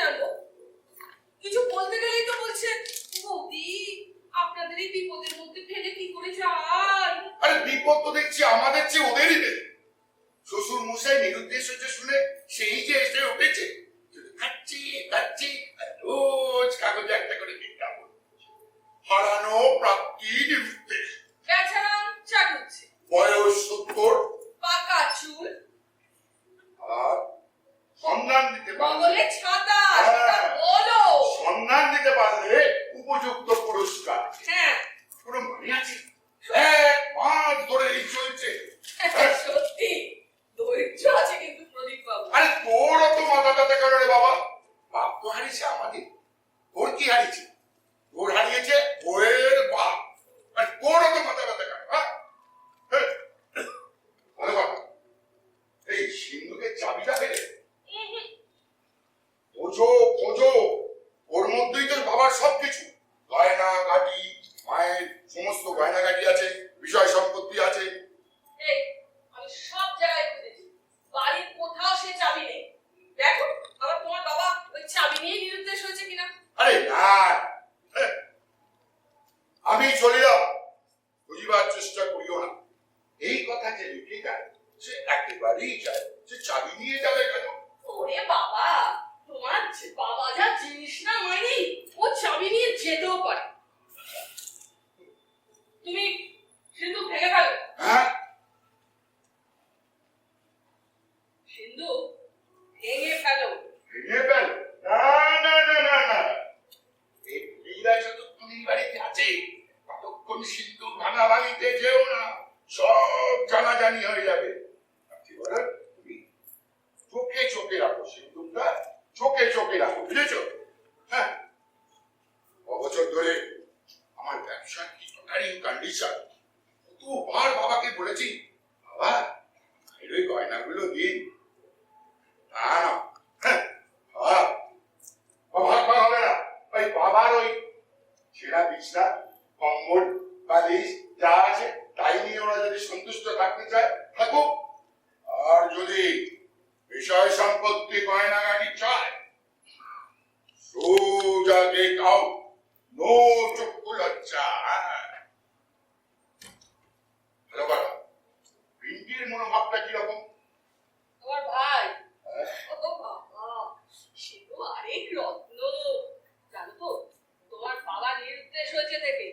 জানবো? কিছু বলতে গেলেই তো বলছে বৌদি আপনাদের এই বিপদের মধ্যে ফেলে কি করে যান? আরে বিপদ তো দেখছি আমাদের চেয়ে ওদেরই বেশি। শ্বশুর মশাই নিরুদ্দেশ হচ্ছে শুনে সেই যে এসে উঠেছে, খাচ্ছি খাচ্ছি রোজ কাগজে একটা করে বিজ্ঞাপন, হারানো প্রাপ্তি নিরুদ্দেশ, বেচারাম চাটুচ্ছে, বয়স 70, পাকা চুল, আর সন্ধান দিতে বগলে ছাতা, সেটা বলো। সন্ধান দিতে পারলে উপযুক্ত পুরস্কার। হ্যাঁ, কোনো মানে আছে? 1 মাস ধরে এই চলছে। সত্যি ধৈর্য আছে কিন্তু প্রদীপ বাবু। আরে তোর অত মাথা ব্যথা কেন রে বাবা? বাপ তো হারিয়েছে আমাদের, তোর কি হারিয়েছে? তোর হারিয়েছে বইয়ের বাপ, আর তোর অত মাথা ব্যথা কেন? ভালো কথা, এই সিন্ধুকের চাবিটা ফেলে বোঝো বোঝো, ওর মধ্যেই তোর বাবার সবকিছু, গয়না গাটি, মায়ের সমস্ত গয়না গাটি আছে, বিষয় সম্পত্তি আছে। এই আমি সব জায়গায় খুঁজেছি, বাড়ির কোথাও সে চাবি নেই। দেখো আবার তোমার বাবা ওই চাবি নিয়ে নিরুদ্দেশ হয়েছে কিনা। আরে না, আমি চলিলাম, বুঝিবার চেষ্টা করিও না। এই কথা যে লিখে যায় সে একেবারেই চায় যে চাবি নিয়ে যাবে কেন? ওরে বাবা, তোমার বাবা যা জিনিস না মাইনি, ও চাবি নিয়ে যেতেও পারে। তুমি সিন্ধু ভেঙে ফেলো। হ্যাঁ, সিন্ধু ভেঙে ফেলো। ভেঙে ফেল? না না না না না, এই মেয়েরা যতক্ষণ এই বাড়িতে আছে ততক্ষণ সিন্ধু ভাঙাভাঙিতে যেও না, সব জানাজানি হয়ে যাবে। তুমি চোখে চোখে রাখো, সিন্ধুটা চোখে চোখে রাখো, বুঝেছো? হ্যাঁ, বছর ধরে আমার ব্যবসার কি টোটালি কন্ডিশন, কতবার বাবাকে বলেছি বাবা ওই গয়নাগুলো দিন, না না, হ্যাঁ বাবা হবে না। ওই বাবার ওই ছেঁড়া বিছনা, কম্বল, বালিশ যা আছে তাই নিয়ে ওরা যদি সন্তুষ্ট থাকতে চায় থাকুক, আর যদি বিষয় সম্পত্তি গয়নাগাটি চায় সোজা গেট আউট, নো চক্ষু লজ্জা। ভালো কথা, পিঙ্কির মনোভাবটা কিরকম? তোমার ভাই ও বাবা, সে তো আরেক রত্ন। জানো তো, তোমার বাবা নিরুদ্দেশ হয়েছে থেকে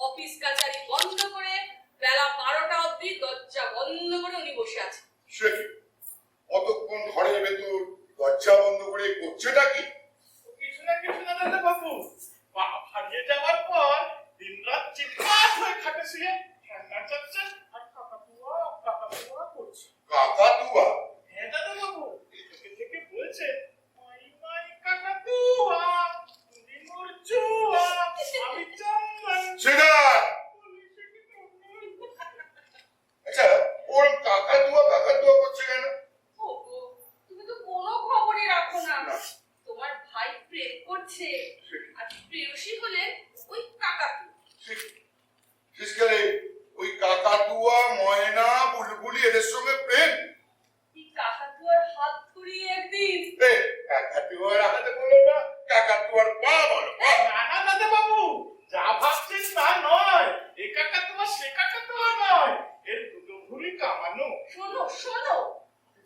অফিস কাচারি বন্ধ করে বেলা 12টা অবধি দরজা বন্ধ করে উনি বসে আছে। সে কি অতক্ষণ ঘরের ভেতর দরজা বন্ধ করে করছেটা কি? কিছু না দাদা বাবু, বাপ হারিয়ে যাওয়ার পর দিনরাত চিৎকার হয়ে খাটে শুয়ে ঠান্ডা চাচ্ছে আর কাকাতুয়া করছে। কাকাতুয়া? হ্যাঁ দাদা বাবু, থেকে থেকে বলছে মাই মাই কাকাতুয়া, তুমি মোর জুয়া, আমি চন্দন। সিগার। আচ্ছা, ওর কাকাতুয়া করছে কেন? ওগো, তুমি তো কোনো খবরই রাখো না। তোমার ভাই প্রেম করছে, আর প্রেয়সী হলে ওই কাকাতু। শীতকালে ওই কাকাতুয়া, ময়না, বুলবুলি এদের সঙ্গে প্রেম? এই কাকাতুয়ার হাত ধরিয়ে একদিন। কাকাতুয়ার হাতে বলো না, কাকাতুয়ার পা বলো। না না দাদা বাবু, যা ভাবছেন তা নয়, এ কাকাতুয়া সে কাকাতুয়া নয়, এর দুটো ভুঁড়ি কামানো। শোনো শোনো,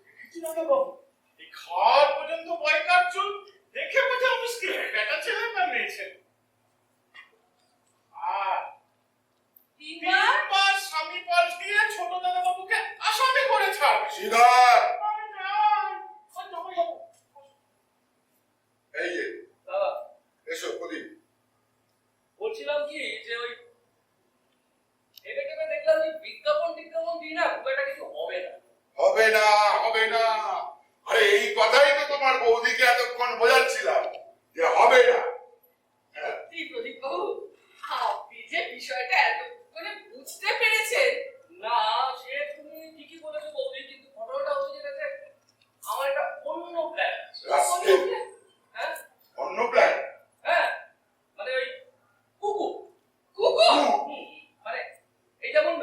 দেখেছি দাদা বাবু, এই খাওয়ার পর্যন্ত বয়কার চুল, দেখে বোঝা মুশকিল বেটা ছেলে না মেয়ে ছেলে। আর তিনবার স্বামী পাল্টিয়ে ছোট দাদা বাবুকে আসামি করে ছাড়বে। সিগার। আমি যাই। ও দাদা বাবু, এই যে দাদা এসো প্রদীপ। বলছিলাম কি যে ওই এটাকে দেখলাম যে বিজ্ঞাপন দিই না, খুব একটা কিছু হবে না। হবে না, হবে না, আরে এই কথাই তো তোমার বৌদিকে এতক্ষণ বোঝাচ্ছিলাম যে হবে না। সত্যি প্রদীপ বাবু, আপনি যে বিষয়টা এত করে বুঝতে পেরেছেন। না সে তুমি ঠিকই বলেছো বৌদি, কিন্তু ঘটনাটা হচ্ছে যেটাতে আমার একটা অন্য প্ল্যান আছে। রাস্তে হ্যাঁ অন্য প্ল্যান? হ্যাঁ, মানে ওই কুকুর কুকুর? মানে এই যেমন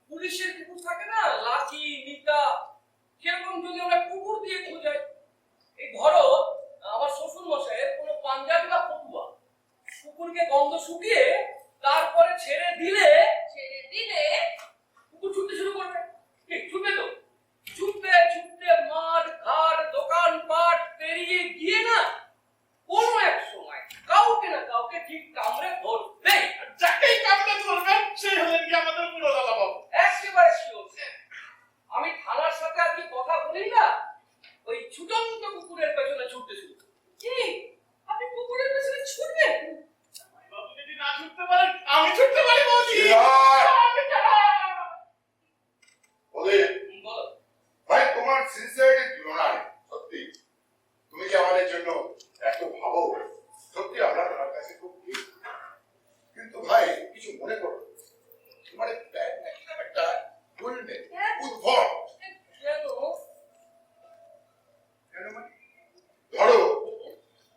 পুলিশের কুকুর থাকে না, লাকি, নিতা, সেরকম যদি আমরা কুকুর দিয়ে খোঁজাই। এই ধরো শুকিয়ে তারপরে ছেড়ে দিলে কুকুর ছুটতে শুরু করবে। ঠিক ছুটবে তো, ছুটতে ছুটতে মাঠ ঘাট দোকান পাট পেরিয়ে গিয়ে না কোনো এক সময় কাউকে না কাউকে ঠিক কামড়ে ধরবে। যাকেই কামড়ে ধরবে সেই হলেন কি আমাদের বুড়ো দাদা বাবু। একেবারে শিওর। আমি থানার সাথে আর কি কথা বলি না, ওই ছুটন্ত কুকুরের পেছনে ছুটতে শুরু করি। কি আপনি কুকুরের পেছনে ছুটবেন? বাবু যদি না ছুটতে পারেন আমি ছুটতে পারি বৌদি। শিয়ার! আমি যাবো। ওদের বলো। ভাই তোমার সিনসিয়ারিটির তুলনা নেই সত্যি। তুমি যে আমাদের জন্য এত ভাবো, সত্যি আমরা তোমার কাছে খুব কৃতজ্ঞ। কিন্তু ভাই কিছু মনে করো, তোমার এই ব্যাগ নাকি একটা বলবে উদ্ভট। কেন? কেন মানে? ধরো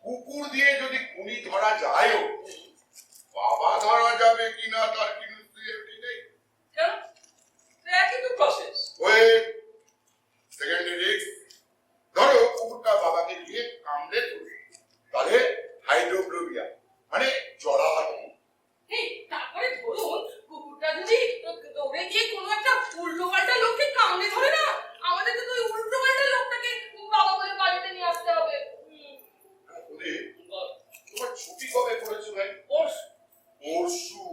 কুকুর দিয়ে যদি খুনি ধরা যায়ও, বাবা ধরা যাবে কিনা তার কিন্তু সিকিউরিটি নেই। কেন? একই তো প্রসেস। Wait, secondary risk. ধরো কুকুরটা বাবাকে দিয়ে কামড়ে তুলে, তাহলে হাইড্রোফোবিয়া মানে জড়াহাতি। এই তারপরে ধরুন কুকুরটা যদি দৌড়ে গিয়ে কোনো একটা উল্টোপাল্টা লোককে কামড়ে ধরে না, আমাদের তো ওই উল্টোপাল্টা লোকটাকে বাবা বলে বাড়িতে নিয়ে আসতে হবে। ওদের তোমার ছুটি কবে করেছো ভাই? পরশু।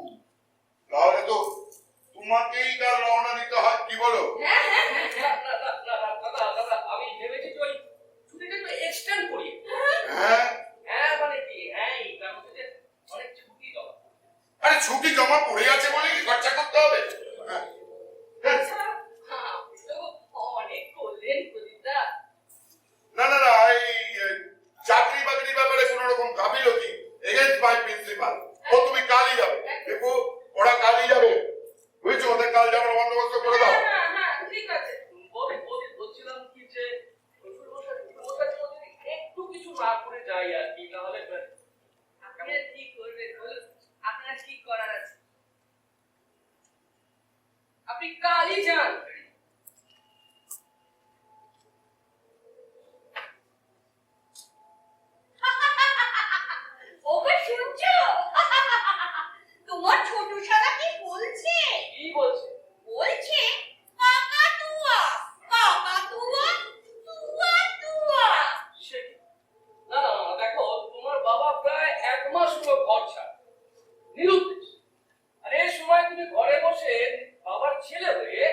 তাহলে তো তোমাকেই কাল রওনা দিতে হয়, কি বলো? হ্যাঁ হ্যাঁ হ্যাঁ হ্যাঁ দাদা আমি ভেবেছি যে ওই ছুটিটা একটু এক্সটেন্ড করি। হ্যাঁ, হ্যাঁ মানে কি, হ্যাঁ তার মধ্যে যে অনেক ছুটি দেওয়া। আরে ছুটি জমা পড়ে আছে বলে কি খরচা করতে হবে? হ্যাঁ। আচ্ছা, আপনি তো অনেক করলেন প্রদীপদা। না না না, এই চাকরি বাকরি ব্যাপারে কোন রকম গাফিলতি এগেন্স্ট মাই প্রিন্সিপাল। ও তুমি কালই যাবে, দেখো ওরা কালই যাবে, বুঝছো? ওদের কাল যাওয়ার বন্দোবস্ত করে দাও। হ্যাঁ হ্যাঁ ঠিক আছে। বলছিলাম কি যে শ্বশুরমশাই যদি একটু কিছু না করে যাই আর কি, তাহলে আপনারা কি করবেন বলুন? আপনার কি করার আছে? আপনি কালই যান। ওকে শুনছো? তোমার ছোট শালা কি বলছে? কি বলছে? বলছে কাকাতুয়া, কাকাতুয়া, তুয়া তুয়া। সে কি? না না না, দেখো তোমার বাবা প্রায় 1 মাস হলো ঘর ছাড়া, নিরুদ্দেশ। আর এই সময় তুমি ঘরে বসে বাবার ছেলে হয়ে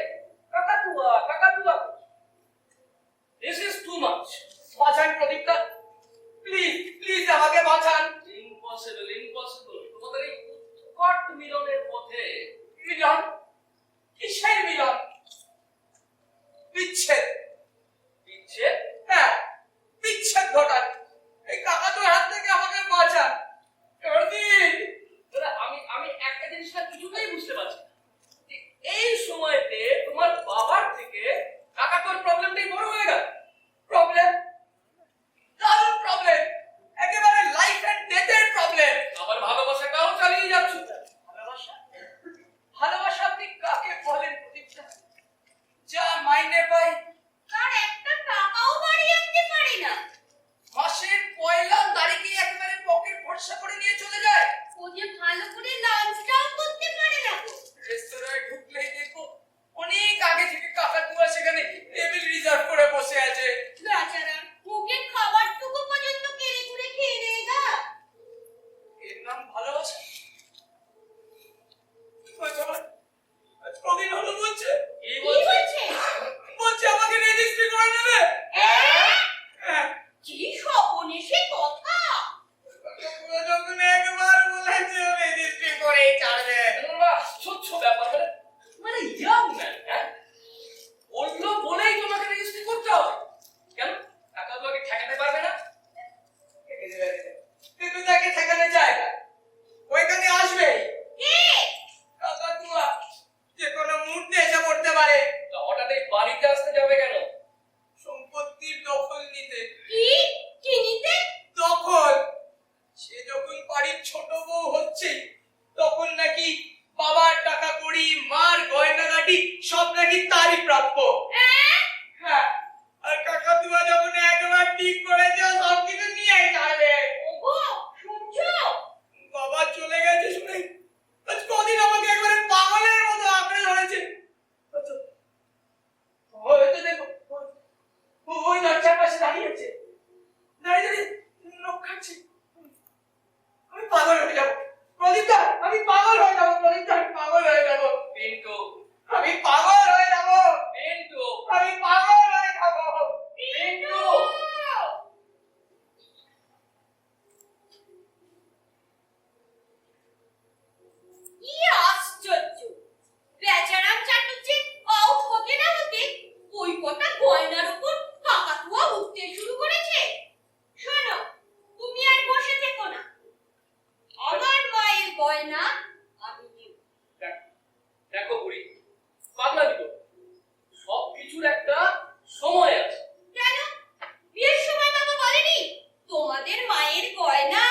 গয়না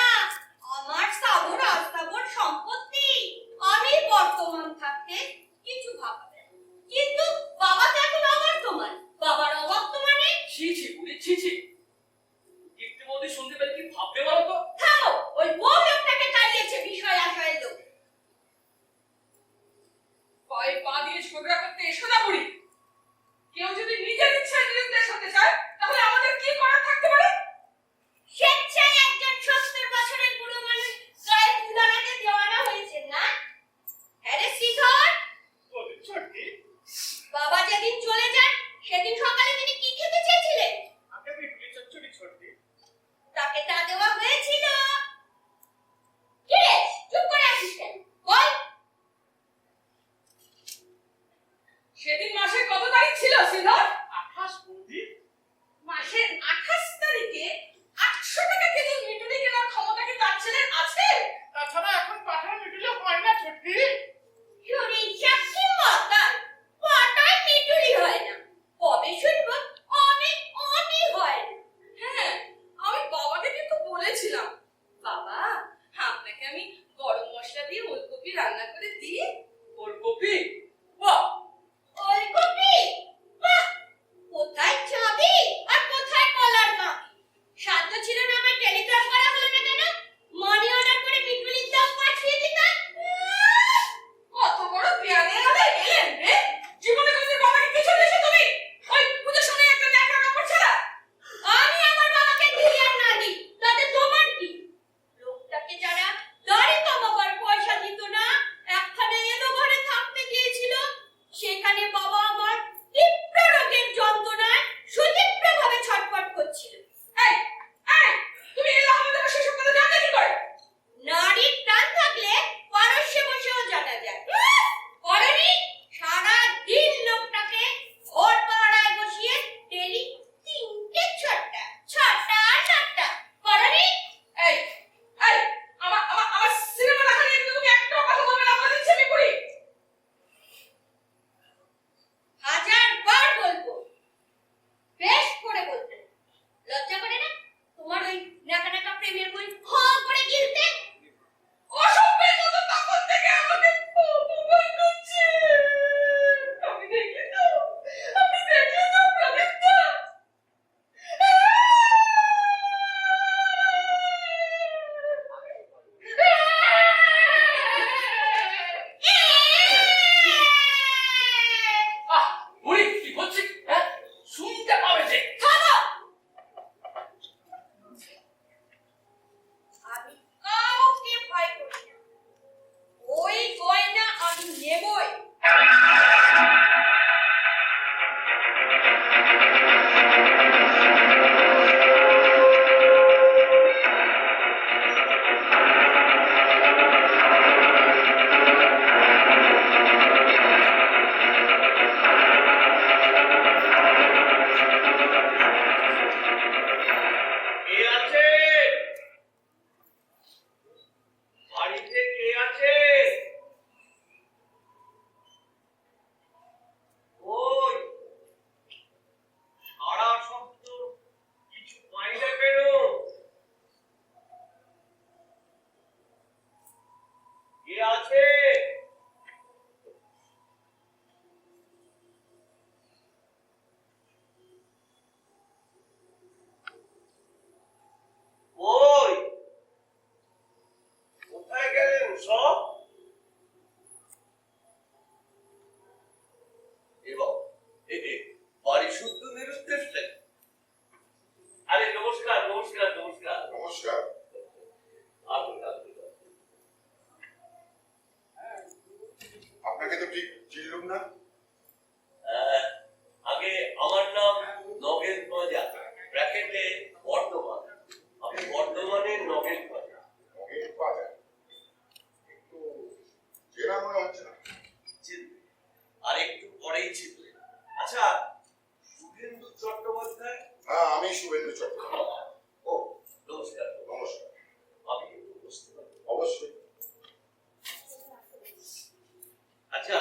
আমার স্থাবর অস্থাবর সম্পত্তি, আমি বর্তমান থাকতে কিছু ভাববে, কিন্তু বাবা তো এখন অবর্তমান, বাবার অবর্তমানে ছি ছি বুড়ি ছি ছি। কীর্তিমতি শুনতে পেলে কি ভাববে বলো তো? থামো, ওই বউ লোকটাকে তাড়িয়েছে বিষয় আশয়ের লোক। পায়ে পা দিয়ে ঝগড়া করতে এসো না বুড়ি। কেউ যদি নিজের ইচ্ছায় নিরুদ্দেশ হতে চায় তাহলে আমাদের কি করার থাকতে পারে? স্বেচ্ছায় একজন 70 বছরের বুড়ো মানুষ গায়ে ফুলানাকে দেওয়ানা হয়েছে না? হ্যাঁ রে শ্রীধর, বলি ছোটকি, বাবা যেদিন চলে যান সেদিন সকালে তিনি কি খেতে চেয়েছিলেন? আগে মিটলি চচ্চড়ি ছোটকি। তাকে তা দেওয়া হয়েছিল। কি রে, চুপ করে আছিস কেন? বল। সেদিন মাসের কত তারিখ ছিল শ্রীধর? 28 বৌদি। মাসের 28 তারিখে 800 টাকা কেজি মিটুলি কেনার ক্ষমতা কি তার ছেলের আছে? তাছাড়া এখন পাঠানো মিটলে হয় না ছোটকি। শরীর সাক্ষী মাতাল, পাটায় মিটুলি হয় না। কবে শুনবো অনেক অনি হয় না। হ্যাঁ, আমি বাবাকে কিন্তু বলেছিলাম, বাবা আপনাকে আমি গরম মশলা দিয়ে ওলকপি রান্না করে দিই। ওলকপি? বাহ! ওলকপি? বাহ! কোথায় চাবি আর কোথায় কলার কাঁকি? সাধ্য ছিল না আমার টেলিগ্রাম করা হলো না কেন? মানি অর্ডার করে মিটুলির দাম পাঠিয়ে দিতাম। কত বড় পেয়ালে হলে এলেন রে! জীবনে কোনদিন বাবাকে কিছু দিয়েছো তুমি? ওই পুজোর সময় একটা ন্যাকড়া কাপড় ছাড়া? আমি আমার বাবাকে দিই আর না দিই তাতে তোমার কি? লোকটাকে যারা দাড়ি কামাবার পয়সা দিত না, একখানে এলো ঘরে থাকতে গিয়েছিল, সেখানে বাবা আমার তীব্র রোগের যন্ত্রণায় সুতীব্রভাবে ছটফট করছিল। এই, এই, তুমি এলো আমাদের সেসব কথা জানলে কি করে? নারীর প্রাণ থাকলে পারস্যে বসেও জানা যায়। করেনি? সারা দিন লোকটাকে ভোর পাড়ায় বসিয়ে ডেলি 3টে ছটা ছটা সাতটা করেনি? এই, এই, আমার সিনেমা দেখা নিয়ে কিন্তু তুমি একটাও কথা বলবে না, বলে দিচ্ছি আমি বুড়ি। 1000 বার বলবো, বেশ করে বলতে। লজ্জা করে না তোমার ওই নাকা নাকা প্রেমের বই হ করে গিলতে? অসভ্যের মতো তখন থেকে আমাকে অপমান করছে। আমি দেখলে তো, আমি দেখলে তো প্রদীপ্তা। আহ বুড়ি কি বলছিস? হ্যাঁ শুনতে পাবে যে। থামো! আমি কাউকে ভয় করি না, ওই গয়না আমি নেবই। কে আছে বাড়িতে? কে আছে? ওই সারা শব্দ কিছু পাই না কেন? কে আছে? ওই কোথায় গেলেন সব? এবং বাড়ি শুদ্ধ নিরুদ্দেশ। আরে নমস্কার নমস্কার নমস্কার। নমস্কার। আসুন আসুন। আপনাকে তো ঠিক চিনলুম না। আগে আমার নাম নগেন প্রজা, ব্র্যাকেটে বর্ধমান। আমি বর্ধমানের নগেন প্রজা। নগেন বাজার। কিন্তু চেনা মনে হচ্ছে না। চিনবে, আর একটু পরেই চিনবে। আচ্ছা, শুভেন্দু চট্টোপাধ্যায়? হ্যাঁ, আমি শুভেন্দু চট্টোপাধ্যায়। ও নমস্কার। নমস্কার। আমি একটু বুঝতে পারি। অবশ্যই। আচ্ছা,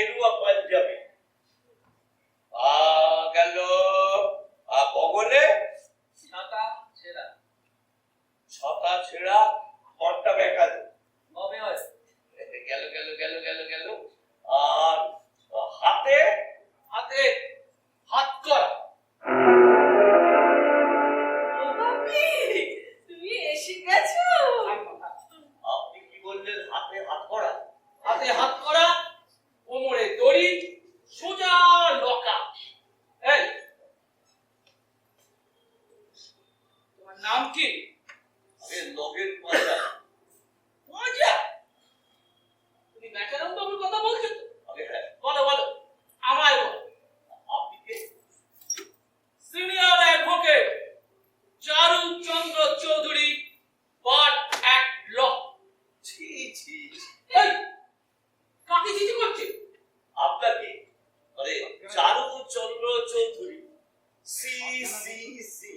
গেরুয়া পাঞ্জাবি গেল বগলে ছাতা ছেঁড়া ছতা ছেঁড়া ঘরটা বেকাল কবে হয় গেল গেল গেল গেল গেল আর হাতে হাতে হাত করা ও বাপরে, তুমি এসে গেছো? আপনি কি বললেন হাতে হাত করা হাতে হাত করা কোমরে দড়ি সোজা লকা এই তোমার নাম কি লগের পাঁজা মজা তুমি ব্যাচারাম বাবুর কথা বলছো তো? হ্যাঁ বলো বলো আমায় বলো আপনি কে সিনিয়র অ্যাডভোকেট চারু চন্দ্র চৌধুরী পার্ট অ্যাক্ট ল ছি ছি ছি। এই কাকে চিঠি করছে আপনাকে আরে চারু চন্দ্র চৌধুরী সি সি সি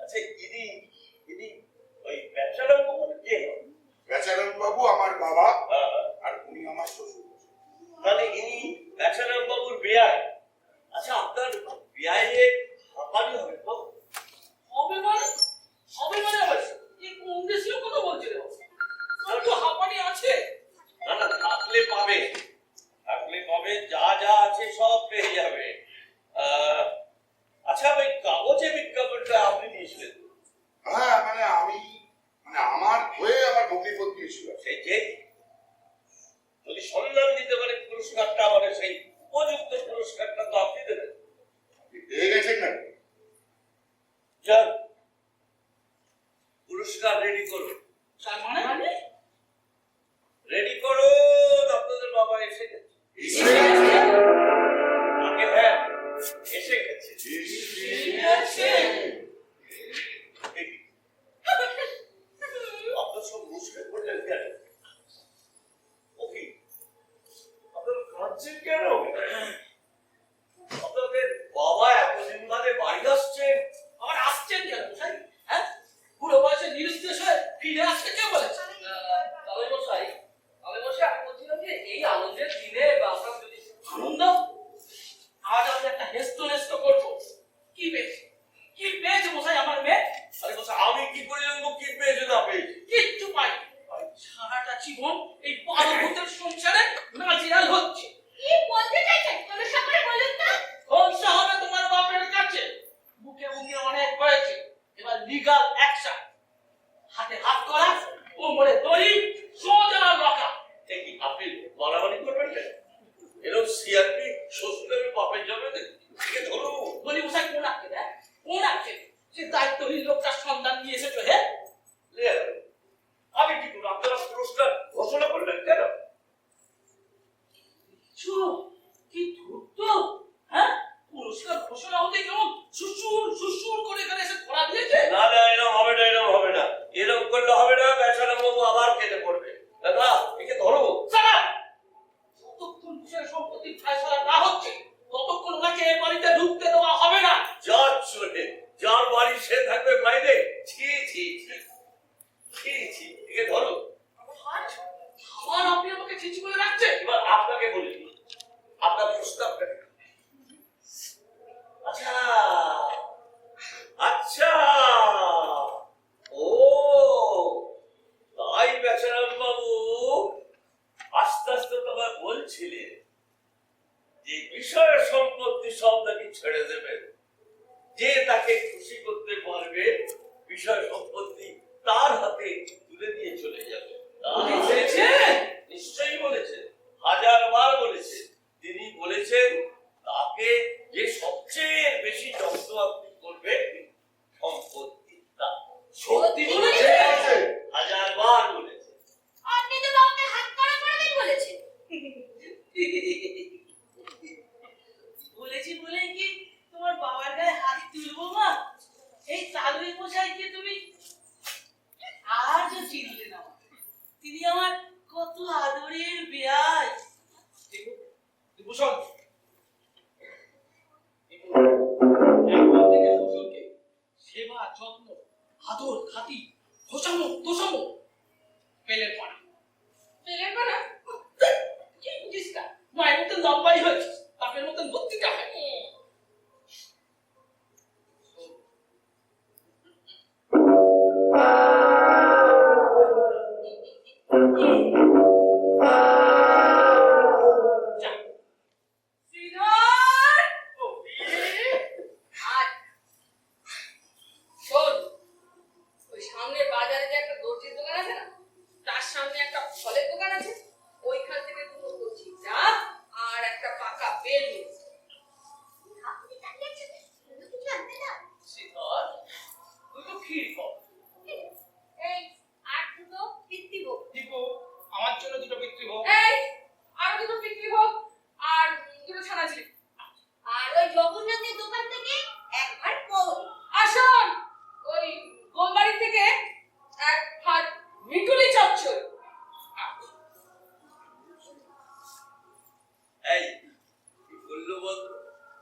আচ্ছা ইনি ইনি ওই বেচারাম বাবুর কে বেচারাম বাবু আমার বাবা হ্যাঁ, আর উনি আমার শ্বশুর। তাহলে ইনি বেচারাম বাবুর বেয়াই আচ্ছা আপনার বেয়াইয়ে হাঁপানি হবে তো হবে মানে আবার এই কোন দেশীয় কথা বলছে রে আর তো হাঁপানি আছে না না থাকলে পাবে যা যা আছে সব পেয়ে যাবে আচ্ছা ওই কাগজে বিজ্ঞাপনটা আপনি দিয়েছিলেন হ্যাঁ আমার হয়ে আমার ভগ্নিপতি ছিল। সেই যে যদি সম্মান দিতে পারে পুরস্কারটা আমাদের সেই উপযুক্ত পুরস্কারটা তো আপনি দেবেন আপনি পেয়ে গেছেন না? যান পুরস্কার রেডি করুন তার মানে রেডি করুন আপনাদের বাবা এসে গেছে আগে হ্যাঁ এসে গেছে আপনার সব মুশকিল করলেন কেন ওকে আপনারা কাঁদছেন কেন আপনাদের বাবা এতদিন বাদে বাড়ি আসছেন আবার আসছেন কেন মশাই হ্যাঁ পুরো বয়সে নিরুদ্দেশ হয়ে ফিরে আসছে কে বলেছে তবে মশাই আমি বলছিলাম যে এই আনন্দের দিনে আমরা যদি আনন্দ আজ আমরা একটা হেস্ত করবো কি পেয়েছে মশাই আমার মেয়ে আরে কথা আমি কি করে জানবো কি পেয়েছে না পেয়েছে কিচ্ছু পাই সারাটা জীবন এই পারভূতের সংসারে নাজিরাল হচ্ছে কি বলতে চাইছেন খোলসা করে বলুন তো? খোলসা হবে তোমার বাপের কাছে বুকে অনেক হয়েছে এবার লিগ্যাল অ্যাকশন হাতে হাত করা কোমরে দড়ি সোজা লকা কি আপনি মারামারি করবেন না এরকম সিআরপি শ্বশুরের বাপের যাবে দেখে ধরো বলি মশাই কোন আঁকছে সে দায়িত্বহীন লোকটার সন্ধান নিয়ে এসেছো হে আমি কি করবো আপনারা পুরস্কার ঘোষণা করলেন কেন কি ধূর্ত হ্যাঁ পুরস্কার ঘোষণা হতে কেমন সুসুর করে এখানে এসে ধরা দিয়েছে না না এরকম হবে না এরকম করলে হবে না বেচারাম বাবু আবার কেটে পড়বে দাদা একে ধরো সারা যতক্ষণ বিষয় সম্পত্তির ফয়সালা না হচ্ছে ততক্ষণ ওনাকে এই বাড়িতে ঢুকতে দেওয়া হবে না যার চলে যার বাড়ি সে থাকবে বাইরে ছি ছি ছি ছি ছি একে ধরো আর আপনি আমাকে ছিচি করে রাখছেন এবার আপনাকে বলি আপনার প্রস্তাবটা কি? আচ্ছা আচ্ছা ও তাই বেচারাম বাবু আস্তে আস্তে তোমায় বলছিলেন যে বিষয় সম্পত্তি সব নাকি ছেড়ে দেবেন যে তাকে খুশি করতে পারবে বিষয় সম্পত্তি তার হাতে তুলে দিয়ে চলে যাবে বলেছেন? নিশ্চয়ই বলেছেন 1000 বার বলেছেন তিনি বলেছেন তাকে যে সবচেয়ে বেশি যত্ন আপনি করবেন সম্পত্তি তা সত্যি বলেছেন 1000 বার বলেছেন আপনি তো বাবাকে হাত করা করবেন বলেছেন। বলেছি বলে কি তোমার বাবার গায়ে হাত তুলবো মা? এই চালুই মশাইকে তুমি আজও চিনলে না। তিনি আমার কত আদরের বেয়াই। ভূষণ সেবা যত্ন আদর খাতি খোসামো তোষামো পেলের পানা পেলে পানা? কি বুঝিস না? মায়ের মতো লম্বা বিক্রি হোক। এই আর দুটো বিক্রি হোক আর দুটো ছানা জিলিপি। আর ওই জগন্নাথের দোকান থেকে একবার কৌড়ি। আসুন ওই গোলবাড়ি থেকে এক হাট মিটুলি চচ্চড়ি। এই কি বললো বলতো?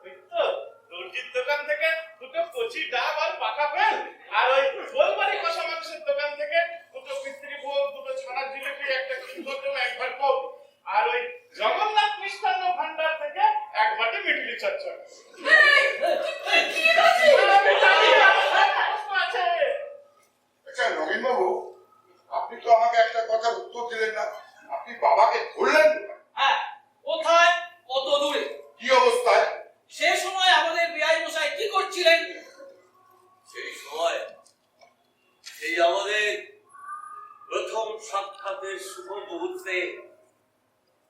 ওই তো দর্জির দোকান থেকে দুটো কচি ডাব আর পাকা ফেল, আর ওই গোলবাড়ি কষা মাংসের দোকান থেকে দুটো মিস্ত্রি ভোগ, দুটো ছানার জিলিপি, একটা কিংবদম, একবার কৌড়ি, আর ওই জগন্নাথ মিষ্টান্ন ভান্ডার থেকে এক বাটি মিটুলি চচ্চড়ি। আমি জানি আমার সব প্রশ্ন আছে। আচ্ছা নগেন বাবু, আপনি তো আমাকে একটা কথার উত্তর দিলেন না। আপনি বাবাকে ধরলেন কোথায়? হ্যাঁ, কোথায়? কত দূরে? কি অবস্থায়? সে সময় আমাদের বিআই মশাই কি করছিলেন? সেই সময় সেই আমাদের প্রথম সাক্ষাতের শুভ মুহূর্তে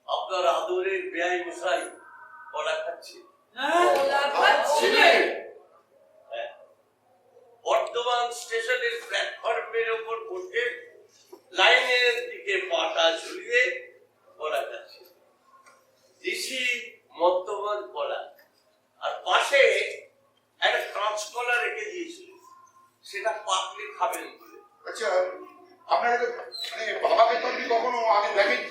আপনার আদরের বেআই মশাই কলা খাচ্ছে। ছিলেন? হ্যাঁ, বর্ধমান স্টেশনের প্ল্যাটফর্মের ওপর বসে লাইনের দিকে পাটা ঝুলিয়ে কলা খাচ্ছে। দেশি মদ্যমান কলা, আর পাশে একটা কাঁচকলা রেখে দিয়েছিল, সেটা পাকলে খাবেন বলে। আচ্ছা আপনাকে তো মানে বাবাকে তো আপনি কখনো আগে দেখেনি?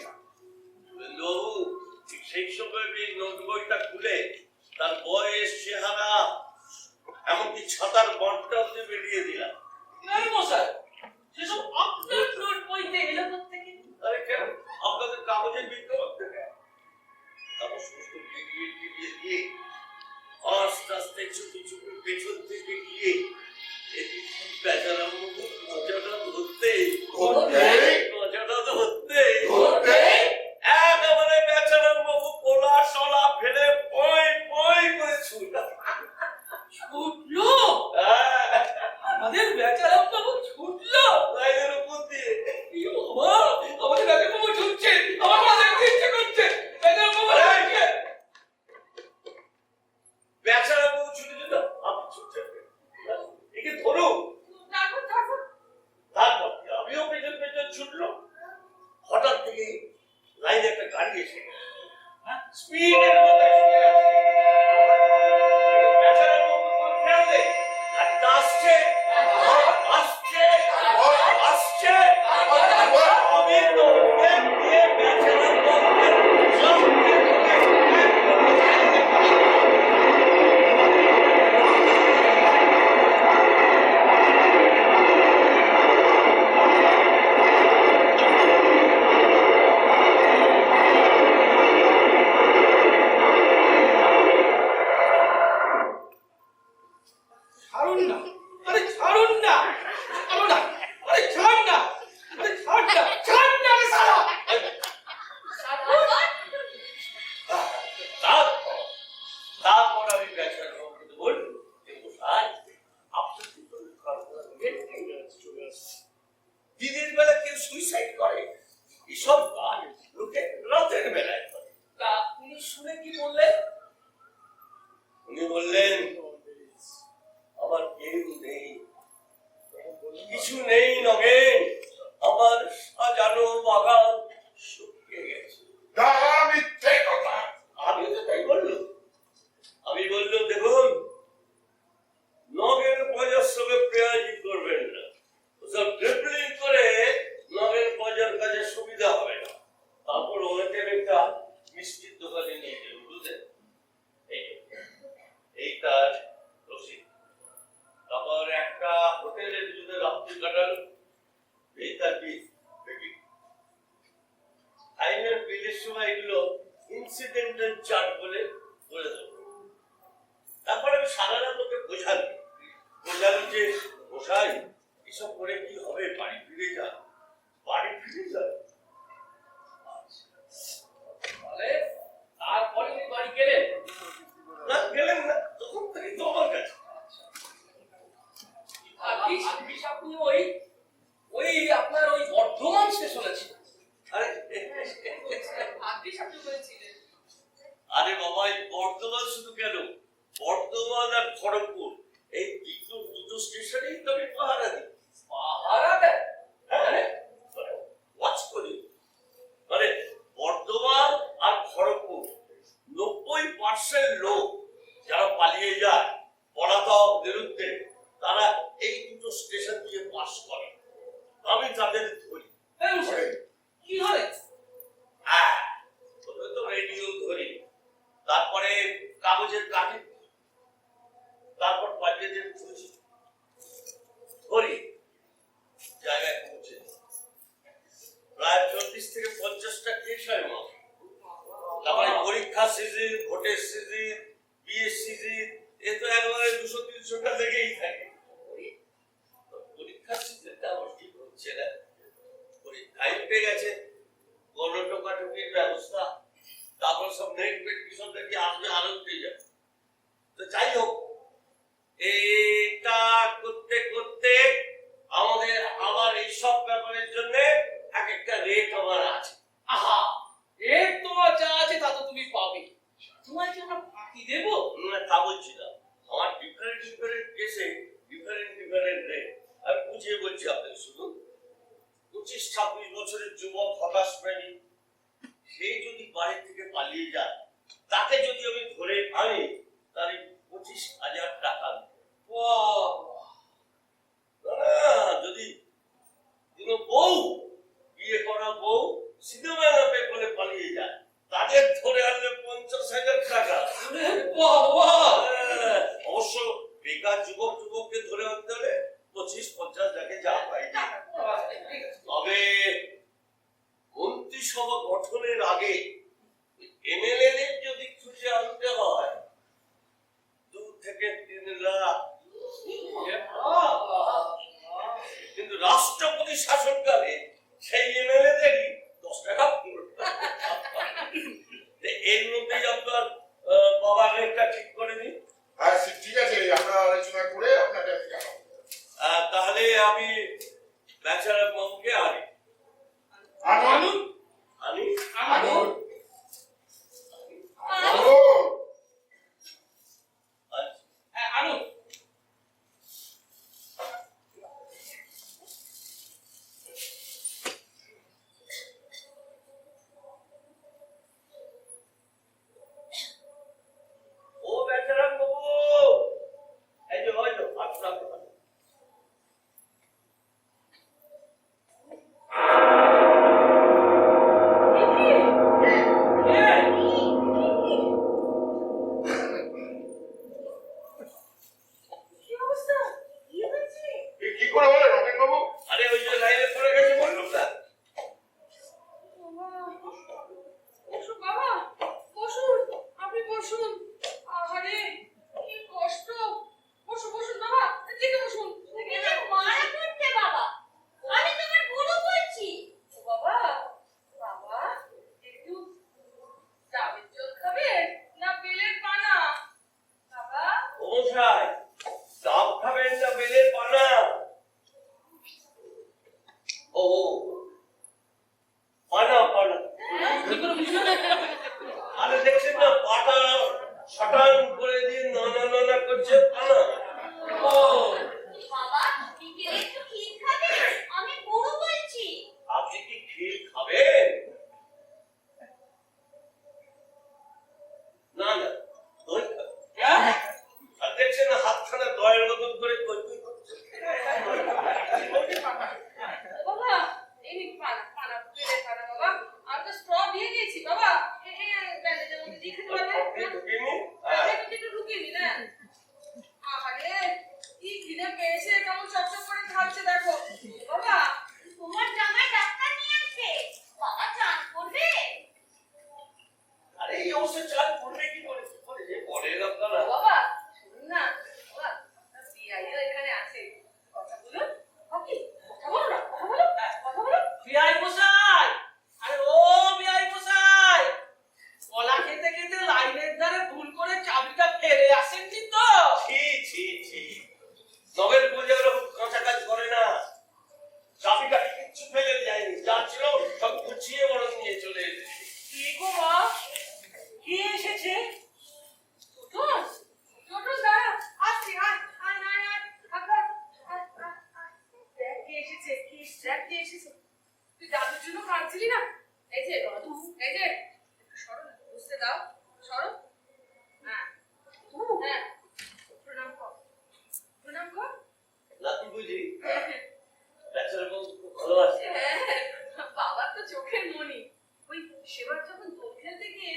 বাবু ঠিক সেই সময় এই নোট বইটা খুলে তার বয়স, চেহারা, এমনকি ছাতার বটটা অব্দি বেরিয়ে দিলাম। বিআই মশাই, সেসব আপনার নোট বইতে এলো কোত্থেকে? আরে কেন, আপনাদের কাগজে বিজ্ঞাপন থেকে। তারপর সমস্ত গিয়ে দিয়ে আস্তে আস্তে চুপি চুপি পেছন থেকে গিয়ে বেচারা মজাটা ধরতে একেবারে বেচারা বাবু কোলা সলা ফেলে পয় পয় করে ছুটা। ছুটলো? আমাদের বেচারা বাবু ছুটলো লাইনের উপর দিয়ে। কি বাবা, আমাদের বেচারা বাবু ছুটছে, আমার মা দেখতে ইচ্ছে করছে। বেচারা বাবু ছুটছে। বেচারা বাবু ছুটে যেত, আপনি ছুটছেন একে ধরুন। তারপর তারপর তারপর আমিও পেছন পেছন ছুটলো। হঠাৎ থেকে লাইনে একটা গাড়ি এসে স্পিডের মধ্যে বেচারা বাবু খেয়াল নেই, গাড়িটা আসছে আসছে আসছে। আমি দৌড়ে গিয়ে বেচারা বাবুকে ছাড়ুন না, আরে ছাড়ুন না, ছাড়ুন না, আরে ছাড় না, আরে ছাড় না, ছাড় না রে সালা। তারপর আমি বেচারা বাবুকে বললাম, মশাই আপনার দিনের বেলা কেউ সুইসাইড করে, এসব কাজ লোকে রাতের বেলায় করে। তা উনি শুনে কি বললেন? উনি বললেন, আমার কেউ নেই, কিছু নেই নগেন, আমার সাজানো বাগান শুকিয়ে গেছে। না মিথ্যে কথা। আমি তো তাই বললাম। আমি বললাম, দেখুন নগের বাজার সঙ্গে পেঁয়াজি করবেন না, ওসব ট্রিপলিং করে নগের বাজার কাজে সুবিধা হবে না। তারপর অনেকের একটা মিষ্টির দোকানে নিয়ে গেল, বুঝলেন? এই তার রসিদ। তারপর একটা হোটেলে দুজনে রাত্রি কাটাল, এই তার বিল। আইনের বিলের সময় এগুলো ইনসিডেন্টাল চার্জ বলে বলে দেবো। তারপর আমি সারা রাত ওকে বোঝালো যে মশাই এসব করে কি হবে, বাড়ি ফিরে যা, বাড়ি ফিরে যা। বলে তারপরে উনি বাড়ি গেলেন? না গেলেন না, তখন থেকে তো আমার কাছে। ভাগ্যিস আপনি ওই ওই আপনার ওই বর্ধমান স্টেশনে ছিলেন। আরে ভাগ্যিস আপনি বলেছিলেন। আরে বাবা, এই বর্ধমান শুধু কেন, বর্ধমান আর খড়গপুর এই দুটো স্টেশনেই তো আমি পাহারা দিই। পাহারা দেন? ওয়াচ করি, মানে পার্শ্বের লোক যারা পালিয়ে যায় পলাতক বিরুদ্ধে, তারা এই দুটো স্টেশন দিয়ে পাস করে। আমি তাদের ধরি। কি ধরে? হ্যাঁ, প্রথমে তো রেডিও ধরি, তারপরে কাগজের কাঠি, তারপর পালিয়েদের ধরি, জায়গায় পৌঁছে প্রায় 40 থেকে 50টা কেস হয় মাস। তারপরে পরীক্ষা সিজন, ভোটের সিজন, বিয়ের সিজন, এ তো একবারে 200-300টা লেগেই থাকে। পরীক্ষার সিজনটা আমার ঠিক হচ্ছে না, পরীক্ষায় উঠে গেছে, কোনো টোকাটুকির ব্যবস্থা, তারপর সব নেট পিটিশন দেখি আসবে আরো উঠে যাবে। তো যাই হোক, এটা করতে করতে আমাদের আবার এইসব ব্যাপারের জন্য এক একটা রেট আমার আছে। আহা, এর তোমার যা আছে তা তো তুমি পাবে। তোমায় কি আমরা ফাঁকি দেবো? তা বলছি না, আমার ডিফারেন্ট ডিফারেন্ট কেসে ডিফারেন্ট রেট। আমি বুঝিয়ে বলছি আপনাকে, শুধু 25-26 বছরের যুবক হতাশ প্রেমী, সে যদি বাড়ি থেকে পালিয়ে যায়, তাকে যদি আমি ধরে আনি, তাহলে 25,000 টাকা দেব। বাহ, যদি কোনো বউ, বিয়ে করা বউ সিনেমা নামে বলে পালিয়ে যায়, তাদের ধরে আনলে 50,000 টাকা। ওরে বাবা! অবশ্য বেকার যুবককে ধরে আনতে হলে 25-50 টাকা যা পাই। তবে মন্ত্রিসভা গঠনের আগে এমএলএ যদি খুঁজে আনতে হয় 2 থেকে 3 লাখ। কিন্তু রাষ্ট্রপতি শাসনকালে সেই এমএলএদেরই 10 টাকা এর মধ্যেই আপনার বাবা রেটটা ঠিক করে দিন। হ্যাঁ ঠিক আছে, আমরা আলোচনা করে আপনাকে জানাবো। তাহলে আমি ব্যাচেলর বাবুকে আনি। আনুন আনি আনুন আর আনুন। হ্যাঁ, আনুন। ও ব্যাচেলর বাবু, এই যে হয়তো আপনার কি অবস্থা? কি হয়েছে? কি করে হলো রমেন বাবু? আরে ওই যে লাইনে পড়ে গেছে বললাম না। বসুন বাবা, বসুন, আপনি বসুন। আহারে কি কষ্ট। বসুন বসুন বাবা, এদিকে বসুন। এটা মারা করতে বাবা, আমি তোমার বুড়ো বলছি। ও বাবা, বাবা একটু ডাবের জল খাবেন না বেলের পানা? বাবা ও মশাই, ডাব খাবেন না বেলের পানা? ও পানা পানা। কি করে বুঝলে? আরে দেখছেন না, পাটা শটান করে দিয়ে নানা করছে পানা। ও, বাবা বিকেলে একটু ক্ষীর খাবে? আমি বুড়ো বলছি। আপনি কি ক্ষীর খাবেন? না না, দই খাবেন। হ্যাঁ? আর দেখছেন না, হাতখানা দয়ের মতন করে কই কই করছে। বাবা এই নিন পানা, পানা বেলের পানা বাবা। আমি তো স্ট্র দিয়ে দিয়েছি বাবা। এই ব্যান্ডেজের মধ্যে দিয়ে খেতে পারবেন? আপনি ঢুকিনি? একটু ঢুকিয়ে দিন। হ্যাঁ। আহারে কি খিদে পেয়েছে, কেমন চকচক করে খাচ্ছে দেখো বাবা। তোমার জামাই ডাক্তার নিয়ে আসবে, বাবা চান করবে। আরে এই অবস্থা চাল করবে কি করে? যে বলেন আপনারা। বাবা শুনুন না বাবা, বিআইও এখানে আছে, কথা বলুন। ওকে কথা বলো না, কথা বলো, কথা বলো। বিআই মশাই! আরে ও বিআই মশাই! কলা খেতে খেতে লাইনের ধারে ভুল করে চাবিটা ফেলে আসেননি তো? ছি ছি ছি, নবেল পুজো ওরকম কাঁচা কাজ করে না। চাবিটা কিচ্ছু ফেলে যায়নি, যা ছিল সব গুছিয়ে বরং নিয়ে চলে এসেছি। কি গো মা? কি যখন দোল খেলতে গিয়ে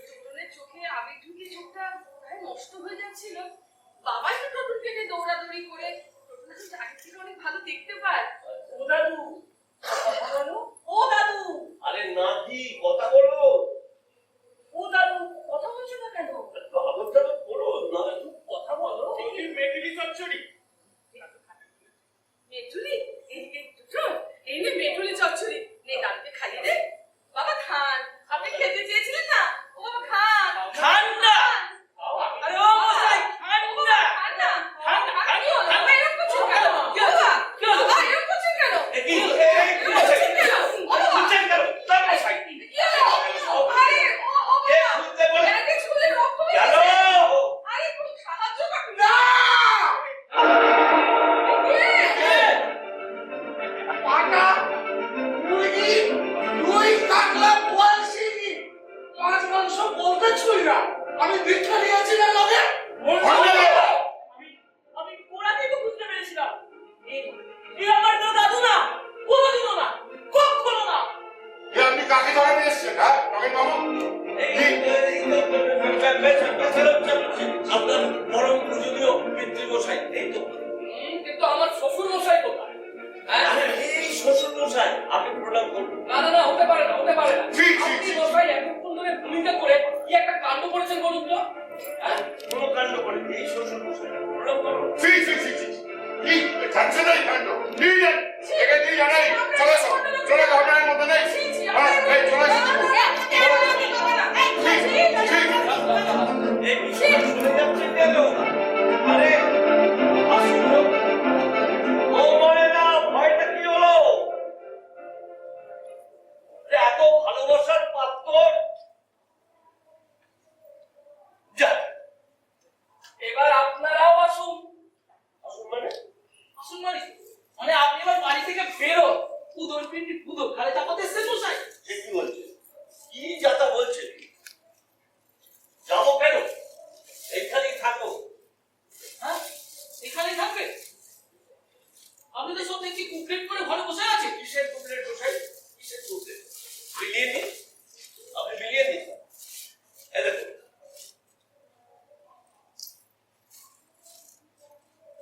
টোটনের চোখে আবির ঢুকে চোখটা প্রায় নষ্ট হয়ে যাচ্ছিল, বাবাই তো টোটন কেটে দৌড়াদৌড়ি করে টোটন এখন আগে থেকে অনেক ভালো দেখতে পায়। ও দাদু, কথা বলো, ও দাদু, আরে নাতি কথা বলো। ও দাদু, কথা বলছো না কেন? বাবুটা তো বলো, নাতু কথা বলো। এই মেটুলি চচ্চড়ি। মেটুলি, এই টোটন, এই নে মেটুলি চচ্চড়ি, নে দাদুকে খাইয়ে দে। বাবা খান, আপনি খেতে চেয়েছিলেন না? ও বাবা খান। খান না। খাও, আমি আরে ও মশাই, খান না। খান না। খান না, খান না। বাবা এরকম করছেন কেন? কি হলো? কি হলো? বাবা এরকম করছেন কেন? এ কি? এরকম করছেন কেন? ও বাবা, বুঝছেন কেন? তার মশাই। কি হলো? আরে, ও কে বাবা, খুঁজতে বলে? ব্যান্ডেজ খুলে রক্ত গেল। বেরিয়েছে। আরে একটু সাহায্য করুন। না! পাটা মুরগি দুই কাটলা বলছি মাছ মাংস বলতে ছুই না আমি ভিক্ষা নিয়েছি না লগে আমি কোড়া থেকে বুঝতে পেরেছিলাম এই আমার তো দাদু না, কোনোদিনও না, কখনো না। আপনি কাকে ধরে নিয়ে এসছেন হ্যাঁ নগেন বাবু আপনার পরম পূজনীয় পিতৃমশাই, এই তো। কিন্তু আমার শ্বশুর মশাই কোথায়? হ্যাঁ? আরে এই শ্বশুর মশাই, আপনি প্রণাম করুন। না না না, হতে পারে না, হতে পারে না। ছি, ছি, আপনি ছি। মশাই এতক্ষণ ধরে ভূমিকা করে কি একটা কাণ্ড করেছেন বলুন তো? হ্যাঁ? কোনো কাণ্ড করে এই শ্বশুর মশাই প্রণাম করুন। ছি ছি ছি ছি কি যাচ্ছে না এই কাণ্ড নিয়ে যান একে নিয়ে জানাই চলে এসো চলে ঘটনার মধ্যে নেই হ্যাঁ এই চলে এসো ছি ছি এই বিষয়টা শুনে যাচ্ছেন কেন? আরে আসুন তো। ও মরে না, ভয়টা কি হলো? যে এত ভালোবাসার পাত্র যাক, এবার আপনারাও আসুন। আসুন মানে আসুন মানে মানে আপনি এবার বাড়ি থেকে বেরোন। উদর পিন্ডি পুদো ঘাড়ে চাপাতে এসেছেন মশাই। সে কি বলছে? কি যাতা বলছে? যাবো কেন? এইখানেই থাকো। হ্যাঁ, এখানেই থাকবে? আপনি তো সব দেখছি কুকলেট করে ঘরে বসে আছেন। কিসের কুকুরের গোসাই? কিসের কুকুরের? বিলিয়ে নিন, আপনি বিলিয়ে নিন। এই দেখুন,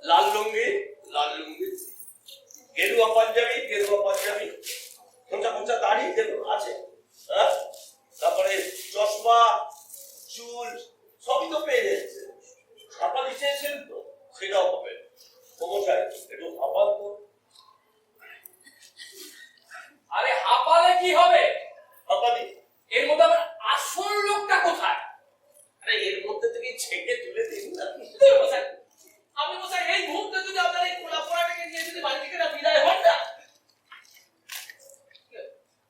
লাল লুঙ্গি, লাল লুঙ্গি, গেরুয়া পাঞ্জাবি, গেরুয়া পাঞ্জাবি, খোঁচা খোঁচা দাড়ি দেখুন আছে, হ্যাঁ? তারপরে চশমা, চুল সবই তো পেয়ে যাচ্ছে। ছাপালি চেয়েছেন তো, সেটাও হবে। মশাই একটু হাঁপান তো। আরে হাঁপালে কি হবে? হাঁপালি এর মধ্যে আমার আসল লোকটা কোথায়? আরে এর মধ্যে থেকে ছেঁকে তুলে দিন না। দূর মশাই, আপনি মশাই এই মুহূর্তে যদি আপনার এই খোলা পড়াটাকে নিয়ে যদি বাড়ি থেকে না বিদায় হন না,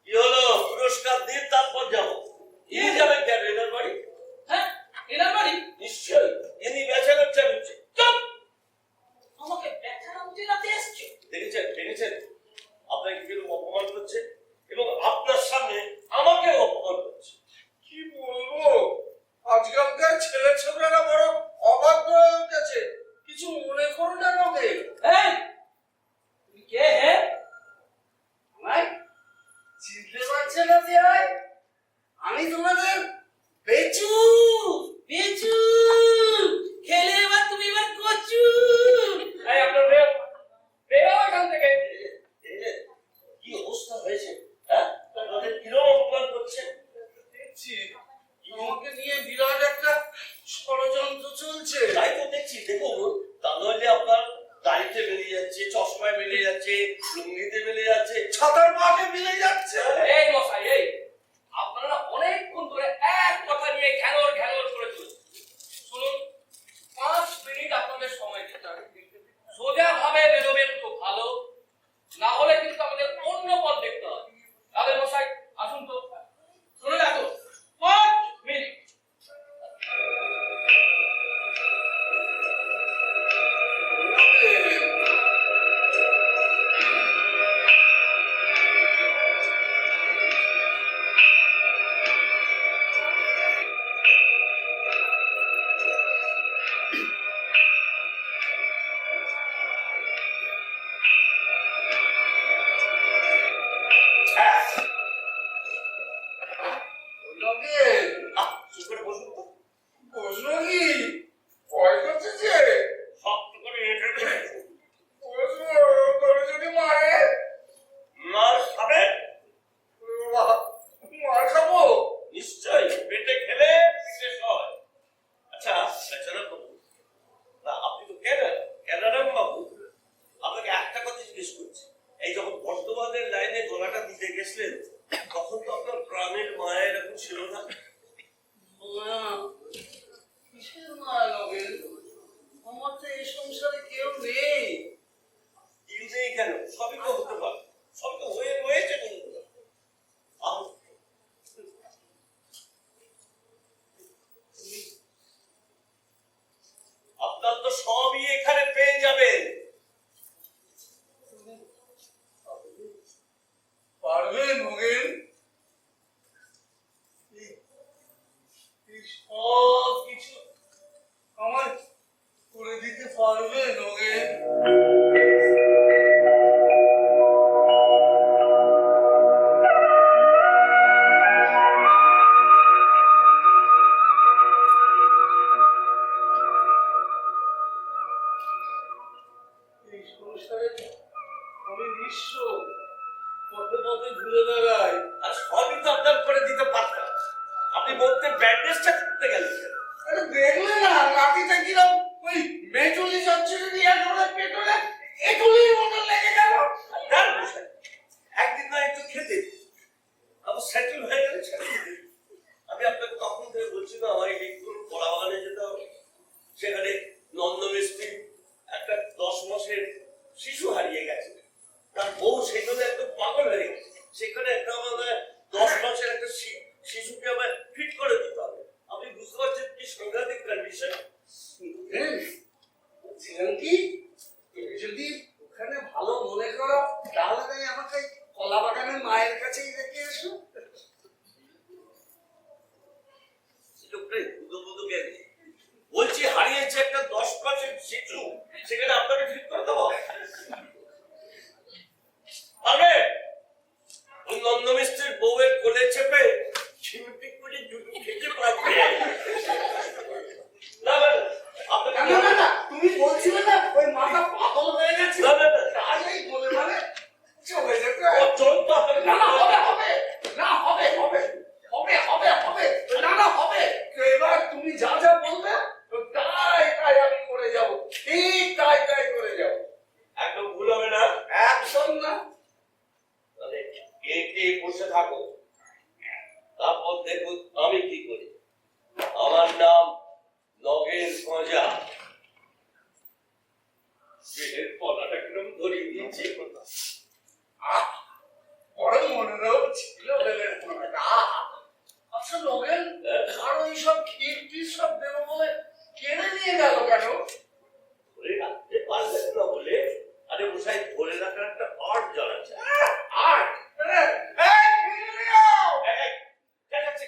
কি হলো? পুরস্কার দিন তারপর যাবো। নিয়ে যাবেন কেন এনার বাড়ি? হ্যাঁ, এনার বাড়ি? নিশ্চয়ই ইনি বেচারার চালুচ্ছে। চুপ! আমাকে বেচারা উঠে এসছো। দেখেছেন দেখেছেন আপনাকে কিরকম অপমান করছে এবং আপনার সামনে আমাকেও অপমান করছে। কি বলবো আজকালকার ছেলে ছোকরারা বড় অবাধ্য হয়ে উঠেছে কিছু মনে করো না নগে এই, তুমি কে হে? আমায় চিনতে পারছে না বিয়াই আমি তোমাদের বেচু বিজু! খেলে এবার তুমি এবার কচু! এই আপনার বেরো, বেরো এখান থেকে। এই যে, কি অবস্থা হয়েছে, হ্যাঁ? আপনাদের কিরকম অপমান করছে? দেখছি তোমাকে নিয়ে বিরাট একটা ষড়যন্ত্র চলছে তাই তো দেখছি। দেখুন, তা নইলে আপনার দাড়িতে বেরিয়ে যাচ্ছে, চশমায় বেরিয়ে যাচ্ছে, লুঙ্গিতে বেরিয়ে যাচ্ছে, ছাতার পাকে মিলে যাচ্ছে এই মশাই, এই আপনারা অনেকক্ষণ ধরে এক কথা নিয়ে ঘ্যানর ঘ্যানর করে চলছেন। শুনুন, 5 মিনিট আপনাদের সময় দিতে হবে। সোজা ভাবে বেরোবেন তো ভালো, না হলে কিন্তু আমাদের অন্য পথ দেখতে হবে। তাহলে মশাই আসুন তো, শুনে রাখো 5 মিনিট। নগেন, চুপ করে বসুন তো। বসলো কি? ভয় করছে যে? শক্ত করে হেঁটে করে বসবো, করে যদি মারে? মার খাবেন? মার খাবো? নিশ্চয়ই, পেটে খেলে বিশেষ হয়। আচ্ছা, বেচারা বাবু, না আপনি তো ক্যানাডান বাবু, আপনাকে একটা কথা জিজ্ঞেস করছি। এই যখন বর্ধমানের লাইনে গলাটা দিতে গেছিলেন, তখন তো আপনার প্রাণের মায়া এরকম ছিল না। মা, কিসের মা নগেন? আমার তো এই সংসারে কেউ নেই। কেউ নেই কেন? সবই তো হতে পারে, সবই তো হয়ে রয়েছে বন্ধুরা। আপনার তো সবই এখানে পেয়ে যাবেন। পারবে নগেন? এই সব কিছু আমার করে দিতে পারবে নগেন? এই সংসারে আমি নিঃস্ব, পথে পথে ঘুরে বেড়াই। আর সবই তো আপনার করে দিতে পারতাম। আপনি বলতে ব্যান্ডেজটা করতে গেলেন কেন? আরে দেখলে না, লাঠিটা কিরম ওই মেটুলি যাচ্ছে একেবারে পেটনে এটুলির মতো লেগে গেল। তার বিষয় একদিন না একটু খেতে আবার সেটেল হয়ে গেলে ছেড়ে দিতে। আমি আপনাকে তখন থেকে বলছি না, আমার এই কলা বাগানে যেতে হবে। সেখানে নন্দমিস্ত্রি একটা 10 মাসের শিশু হারিয়ে গেছে, তার বউ সেই জন্য একদম পাগল হয়ে গেছে। সেখানে একটা আমাদের 10 মাসের একটা শিশুকে আমার ফিট করে দিতে হবে। আপনি বুঝতে পারছেন কি সাংঘাতিক কন্ডিশন। বলছিলাম কি, তুমি যদি ওখানে ভালো মনে করো তাহলে তাই আমাকে কলা বাগানের মায়ের কাছেই রেখে এসো। লোকটা বুধু জ্ঞানী। বলছি হারিয়েছে একটা 10 মাসের শিশু, সেখানে আপনাকে ঠিক করে দেবো? পারবে? ওই নন্দমিস্ত্রির বউয়ের কোলে চেপে ছিমটি করে দুটো খেতে পারবে না? আপনাকে না না না, তুমি বলছিলে না ওই মাথা পাগল হয়ে গেছে? না, না, না। তাই বলে মানে চলে যেতে। ও চলতো আপনাকে না না, হবে হবে, না হবে হবে হবে হবে হবে, না না হবে। এবার তুমি যা যা বলবে তাই তাই আমি করে যাব, ঠিক তাই তাই করে যাব। একদম ভুল হবে না। একদম না। তাহলে কে বসে থাকো, তারপর দেখুন আমি কি করি। আমার নাম নগেন খোঁজা। পেটের পলাটা কিরম ধরিয়ে দিয়েছি। বড় মনোরম ছিল বেলের পোনাটা। আচ্ছা নগেন, আর ওই সব ক্ষীর টির সব দেবো বলে কেড়ে নিয়ে গেল কেন? ধরে রাখতে পারলেন না বলে। আরে মশাই, ধরে রাখার একটা আর্ট জানাচ্ছে। আর এই ফিরে নিও। দেখাচ্ছে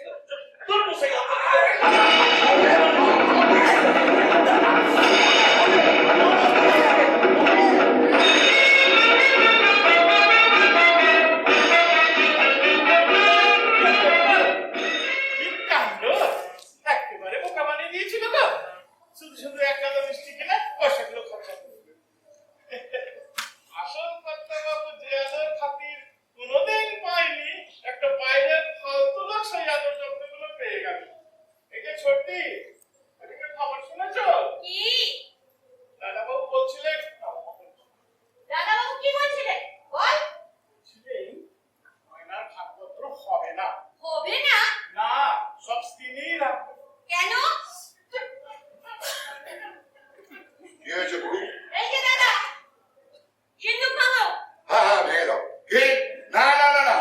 তোর মশাই কি কাণ্ড! একেবারে বোকা বানিয়ে দিয়েছিল তো। শুধু শুধু এক গাদা মিষ্টি কিনে পয়সাগুলো খরচা করবে। আসল কর্তাবাবু যে আদর খাতির কোনোদিন পায়নি, একটা বাইরের ফালতু লোক সেই আদর যত্নগুলো পেয়ে গেল। এই যে ছোট্টি, এদিকে খবর শুনেছ? কি? দাদাবাবু বলছিলেন দাদাবাবু কি বলছিলেন? বল। ময়নার ভাগপত্র হবে না। হবে না? না, সব স্কিনই রাখবে। কেন? কি হয়েছে বুড়ি? এই যে দাদা, সিন্ধুক ভাঙো। হ্যাঁ ভেঙে দাও। কি? না না না না,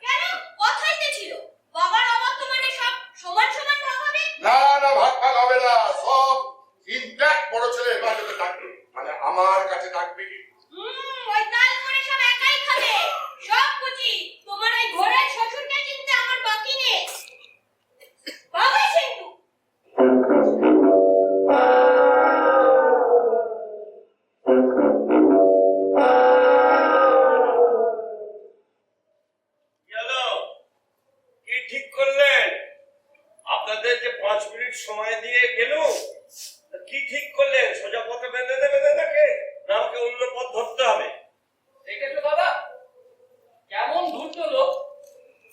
কেন? কথাই তো ছিল বাবার অবর্তমানে সব সমান সমান ভাগ হবে। না না মিনিট সময় দিয়ে গেল, কি ঠিক করলেন? সোজা পথে বেঁধে দেবেন নাকি না আমাকে অন্য পথ ধরতে হবে? দেখেছো দাদা কেমন ধূর্ত লোক,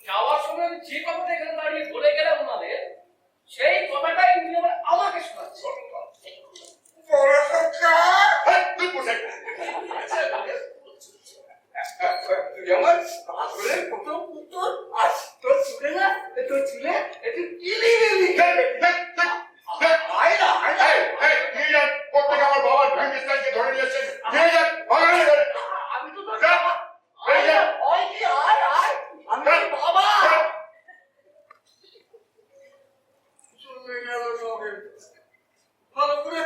যাওয়ার সময় আমি যে কথাটা এখানে দাঁড়িয়ে বলে গেলাম ওনাদের, সেই কথাটাই উনি আবার আমাকে শোনাচ্ছে। এই, তুই বসে থাক। তুই আমার আসলে কত পুত্র, আর তোর চুলে না, তোর চুলে একটু কিলি কিলি আয় না এই, এই, নিয়ে যান। কোত্থেকে আমার বাবার ভ্যাঙ্গিস্তানকে ধরে নিয়ে এসেছেন। নিয়ে যান, বাগানে ধরে। আমি তো তোর যা, বাবা। এই যা। আয় কি আয় আয়, আমি তোর বাবা। চলে গেল সবে, ভালো করে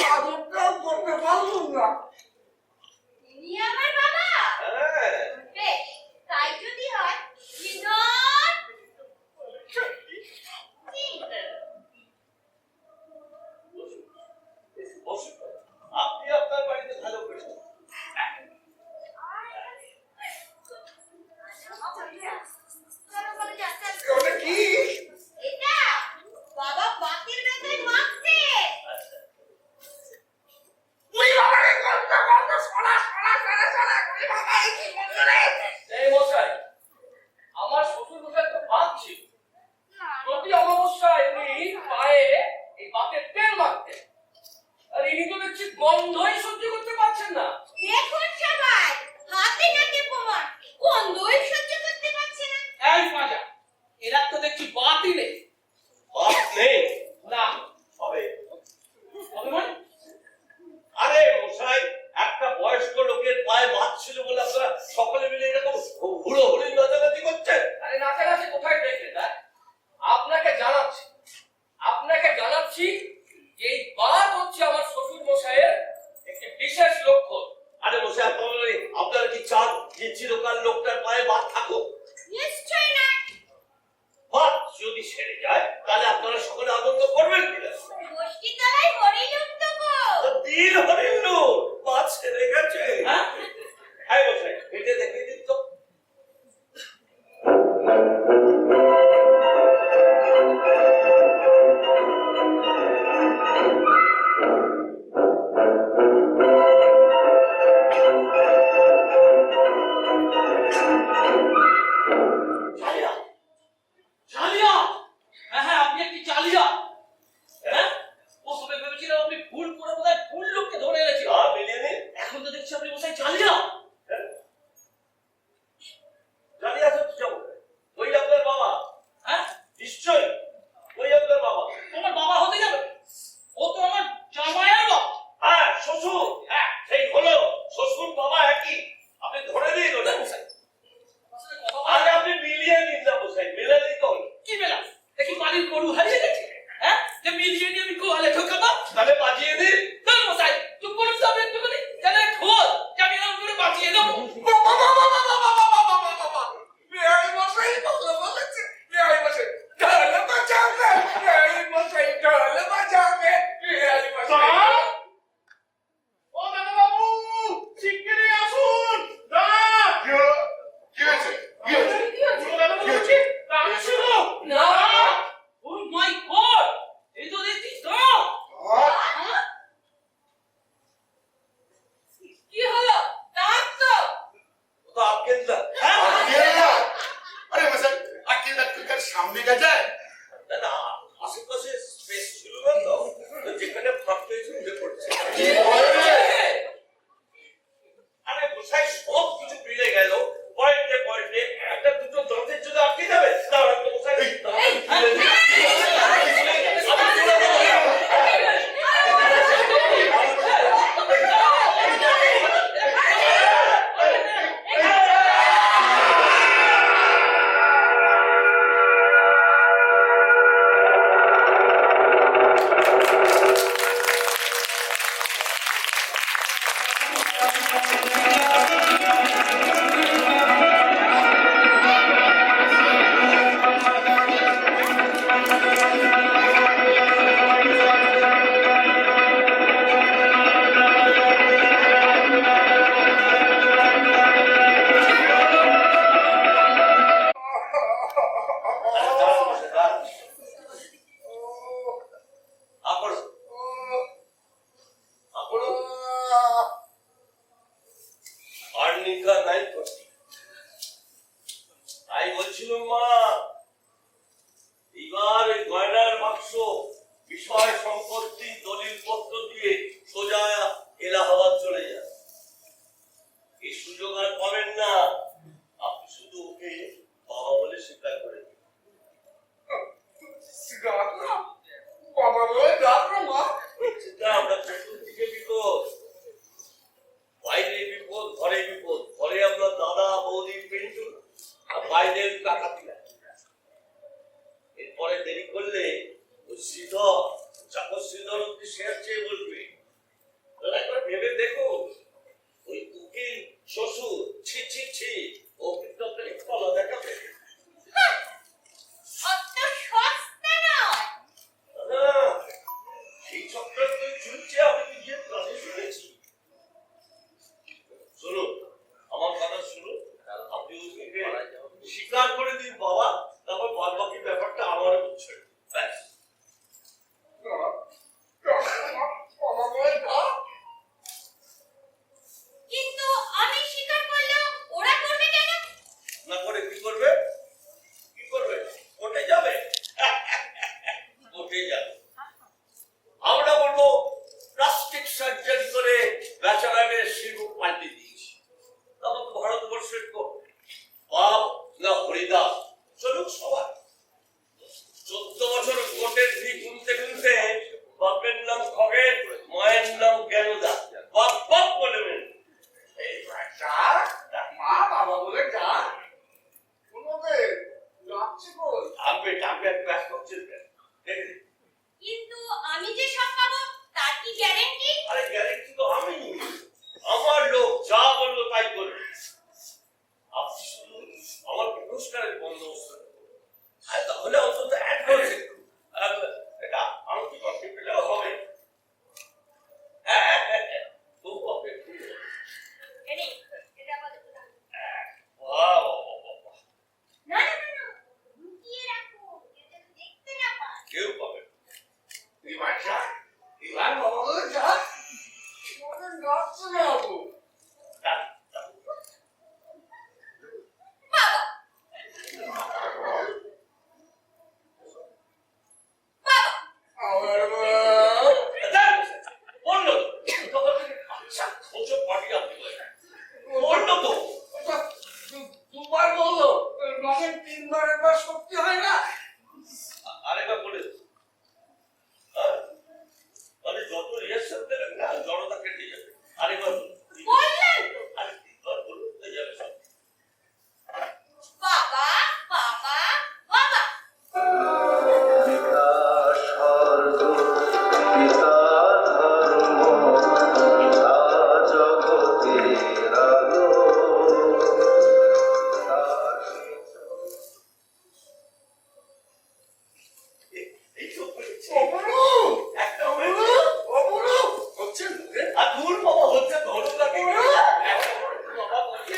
আদরটাও করতে পারলুম না। ইনি আমার বাবা। হ্যাঁ, বেশ, তাই যদি হয়, বিনোদ। বসুন। আপনি আপনার বাড়িতে ভালো করেছেন। ওটা কি? এটা বাবা বাতির ব্যথায় মাখছে। আচ্ছা, উই বাবা রে, করতে করতে সরা সরা সরা সরা, উই বাবা এই কি করছো রে? এই মশাই, আমার শ্বশুর মশাই তো বাদ ছিল, প্রতি অমাবস্যায় উনি পায়ে এই বাতের তেল মাখতেন, আর ইনি তো দেখছি গন্ধই সহ্য করতে পারছেন না। দেখুন সবাই, হাতে নাতে প্রমাণ, কোন দই সহ্য করতে পারছে না। এই মাজা, এরা তো দেখছি বাতই নেই। বাপ নেই না হবে। হবে মানে? আরে মশাই, একটা বয়স্ক লোকের পায়ে বাত ছিল বলে আপনারা সকলে মিলে এরকম হুড়ো হুড়ি নাচানাচি করছেন? আরে নাচানাচি কোথায় দেখলেন? না আপনাকে জানাচ্ছি যে এই বাত হচ্ছে আমার শ্বশুর মশাইয়ের একটি বিশেষ লক্ষণ। আরে মশাই, আপনারা কি চান যে চিরকাল লোকটার পায়ে বাত থাকুক? নিশ্চয় না। বাত যদি সেরে যায় তাহলে আপনারা সকলে আনন্দ করবেন কিনা? গোষ্ঠী তলায় হরিলুপ্ত গো। দিন হরিণ বাত সেরে গেছে। হ্যাঁ? হ্যাঁ মশাই, এটা দেখে দিন তো। চালিয়া, চালিয়া, হ্যাঁ হ্যাঁ, আপনি একটি চালিয়া। হ্যাঁ, ও সবে ভেবেছিলাম আপনি ভুল করে বোধহয় ভুল লোককে ধরে এনেছেন। মিলিয়ে নিন। এখন তো দেখছি আপনি মশাই চালিয়া। জানি আছে তো যাবো। ওই আপনার বাবা? হ্যাঁ, নিশ্চয়ই ওই আপনার বাবা। তোমার বাবা হতে যাবে? ও তো আমার জামাইয়ের বাবা। হ্যাঁ, শ্বশুর। হ্যাঁ, সেই হলো শ্বশুর বাবা একই। আপনি ধরে দিন ওটা। মশাই, আসলে কথা বলা- আরে আপনি মিলিয়ে নিন না মশাই, মিলালেই তো হলো। কি বেলা? দেখি বাড়ির গরু হারিয়ে গেছে। হ্যাঁ, যে মিলিয়ে নিয়ে আমি গোয়ালে ঢোকাবো। তাহলে বাজিয়ে দিন। না মশাই, চুপ করুন তো আপনি একটুখানি। যেন খোল, যে আমি এরকম করে বাঁচিয়ে দেবো। বাবা বাবা বাবা বাবা বাবা বাবা বাবা, বিহারি মশাই ভালো বলেছে। বিহারি মশাই ঢালে বাঁচাবে, বিহারি মশাই ঢালে বাঁচাবে, বিহারি মশাই। ও দাদা বাবু, শিগগিরই আসুন। দাদা, কি হলো? কি হয়েছে? কি হয়েছে? ও দাদা বাবু কি ডাকছিল? না, ওর মা দেরি করলে ওই শ্রীধর চাকর শ্রীধর অব্দি শেয়ার চেয়ে বলবে। একবার ভেবে দেখো, ওই উকিল শ্বশুর ছি ছি ছি ও কিন্তু আপনাকে ফলা দেখাবে। অত সস্তা নয়। এই চক্রান্ত চলছে, আমি নিজের কানে শুনেছি। শুনুন, আমার কথা শুনুন, আপনি ওকে স্বীকার করে দিন বাবা, তারপর বাদ বাকি ব্যাপারটা আমার বুঝছেন। ব্যাস। কিন্তু আমি স্বীকার করলেও ওরা করবে কেন? না করে কি করবে? কি করবে? কোর্টে যাবে। কোর্টে যাবে। আমরা বলবো প্লাস্টিক সার্জারি করে বেচারামের শিরু পাল্টে দিয়েছি। তখন ভারতবর্ষের বাপ না হরিদাস চলুক সবাই। 14 বছর কোর্টের ফি গুনতে গুনতে বাপের নাম খগেন, মায়ের নাম জ্ঞানদা, বাপ বাপ বলে মেনে। এই বাচ্চা, মা বাবা বলে ডাক। শুনোবে, ডাকছে কই? টাপে টাপে ব্যাস করছেন কেন? দেখে কিন্তু আমি যে সব পাবো তার কি গ্যারান্টি? আরে গ্যারেন্টি তো আমি নিই। আমার লোক যা বললো তাই করবে। আপনি শুধু আমার পুরস্কারের বন্দোবস্ত করুন। আর তাহলে অন্তত অ্যাডভান্স একটু এটা আংটি পাখি পেলেও হবে। খুব হবে, খুব হবে। এনে, এটা আপাতত রাখো। বাহ, বাহ, বাহ, বাহ। না না না না, লুকিয়ে রাখো, কেউ যেন দেখতে না পায়। কেউ পাবে না। এই বাচ্চা, এবার বাবা বলে ডাক। ওদের ডাকছে না গো। ডাক, ডাক। বাবা, বাবা, আমার মা। ডাক, বললো তো। তখন থেকে আচ্ছা, ওসব পার্টি আপনি বলেন। বললো তো। দুবার বললো, মানে 3 বার একবার সত্যি হয় না। আরেকবার বলে দিন। মানে যত রিহার্সাল দেবেন না জড়তা কেটে যাবে। আরেকবার বলুন। বললেন তো। আরে 3 বার বলুন, হয়ে যাবে সব। বাবা, বাবা, বাবা। পিতা স্বর্গ, পিতা ধর্ম, পিতা জগতের আলো। এই তো হয়েছে। অপরূপ, একটা হয়েছে। অপরূপ। হচ্ছে লোকে। আর দূর বাবা হচ্ছে ধরো লাগে। বাবা বলছে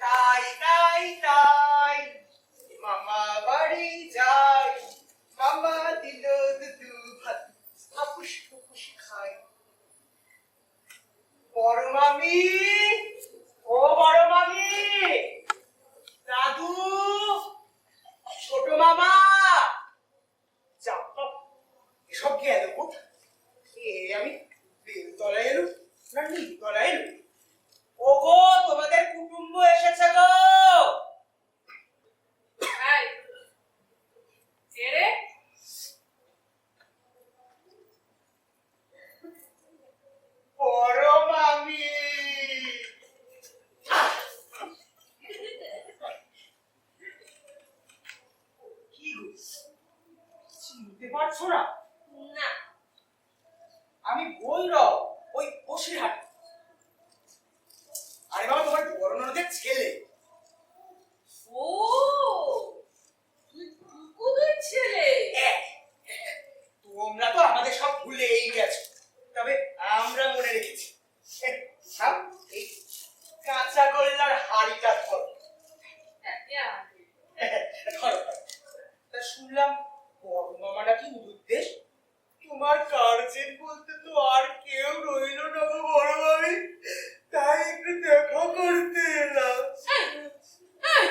তাই তাই তাই মামা বাড়ি যাই, মামা দিল দুধু ভাত, হাপুস ফুপুস খাই। বড় মামি, ও বড় মামি, দাদু, ছোট মামা, যাও এসব গেল কোথায়? আমি বেলতলায় এলুম না নীলতলায় এলুম? ওগো, তোমাদের কুটুম্ব এসেছে গো। এই, কে রে? বড় মামি। কি গো, চিনতে পারছো না? না, আমি ভৈরব, ওই বসিরহাট। আরে বাবা, তোমার বড় ননদের ছেলে। ও, তুই কুকুরের ছেলে। এক, তোমরা তো আমাদের সব ভুলেই গেছো, তবে আমরা মনে রেখেছি। নাও, এই কাঁচা গোল্লার হাড়িটা ধরো। ধরো। তা শুনলাম বড় মামা নাকি উদ্দেশ, তোমার গার্জেন বলতে তো আর কেউ রইল না গো বড় মামি, তাই একটু দেখা করতে এলাম। এই,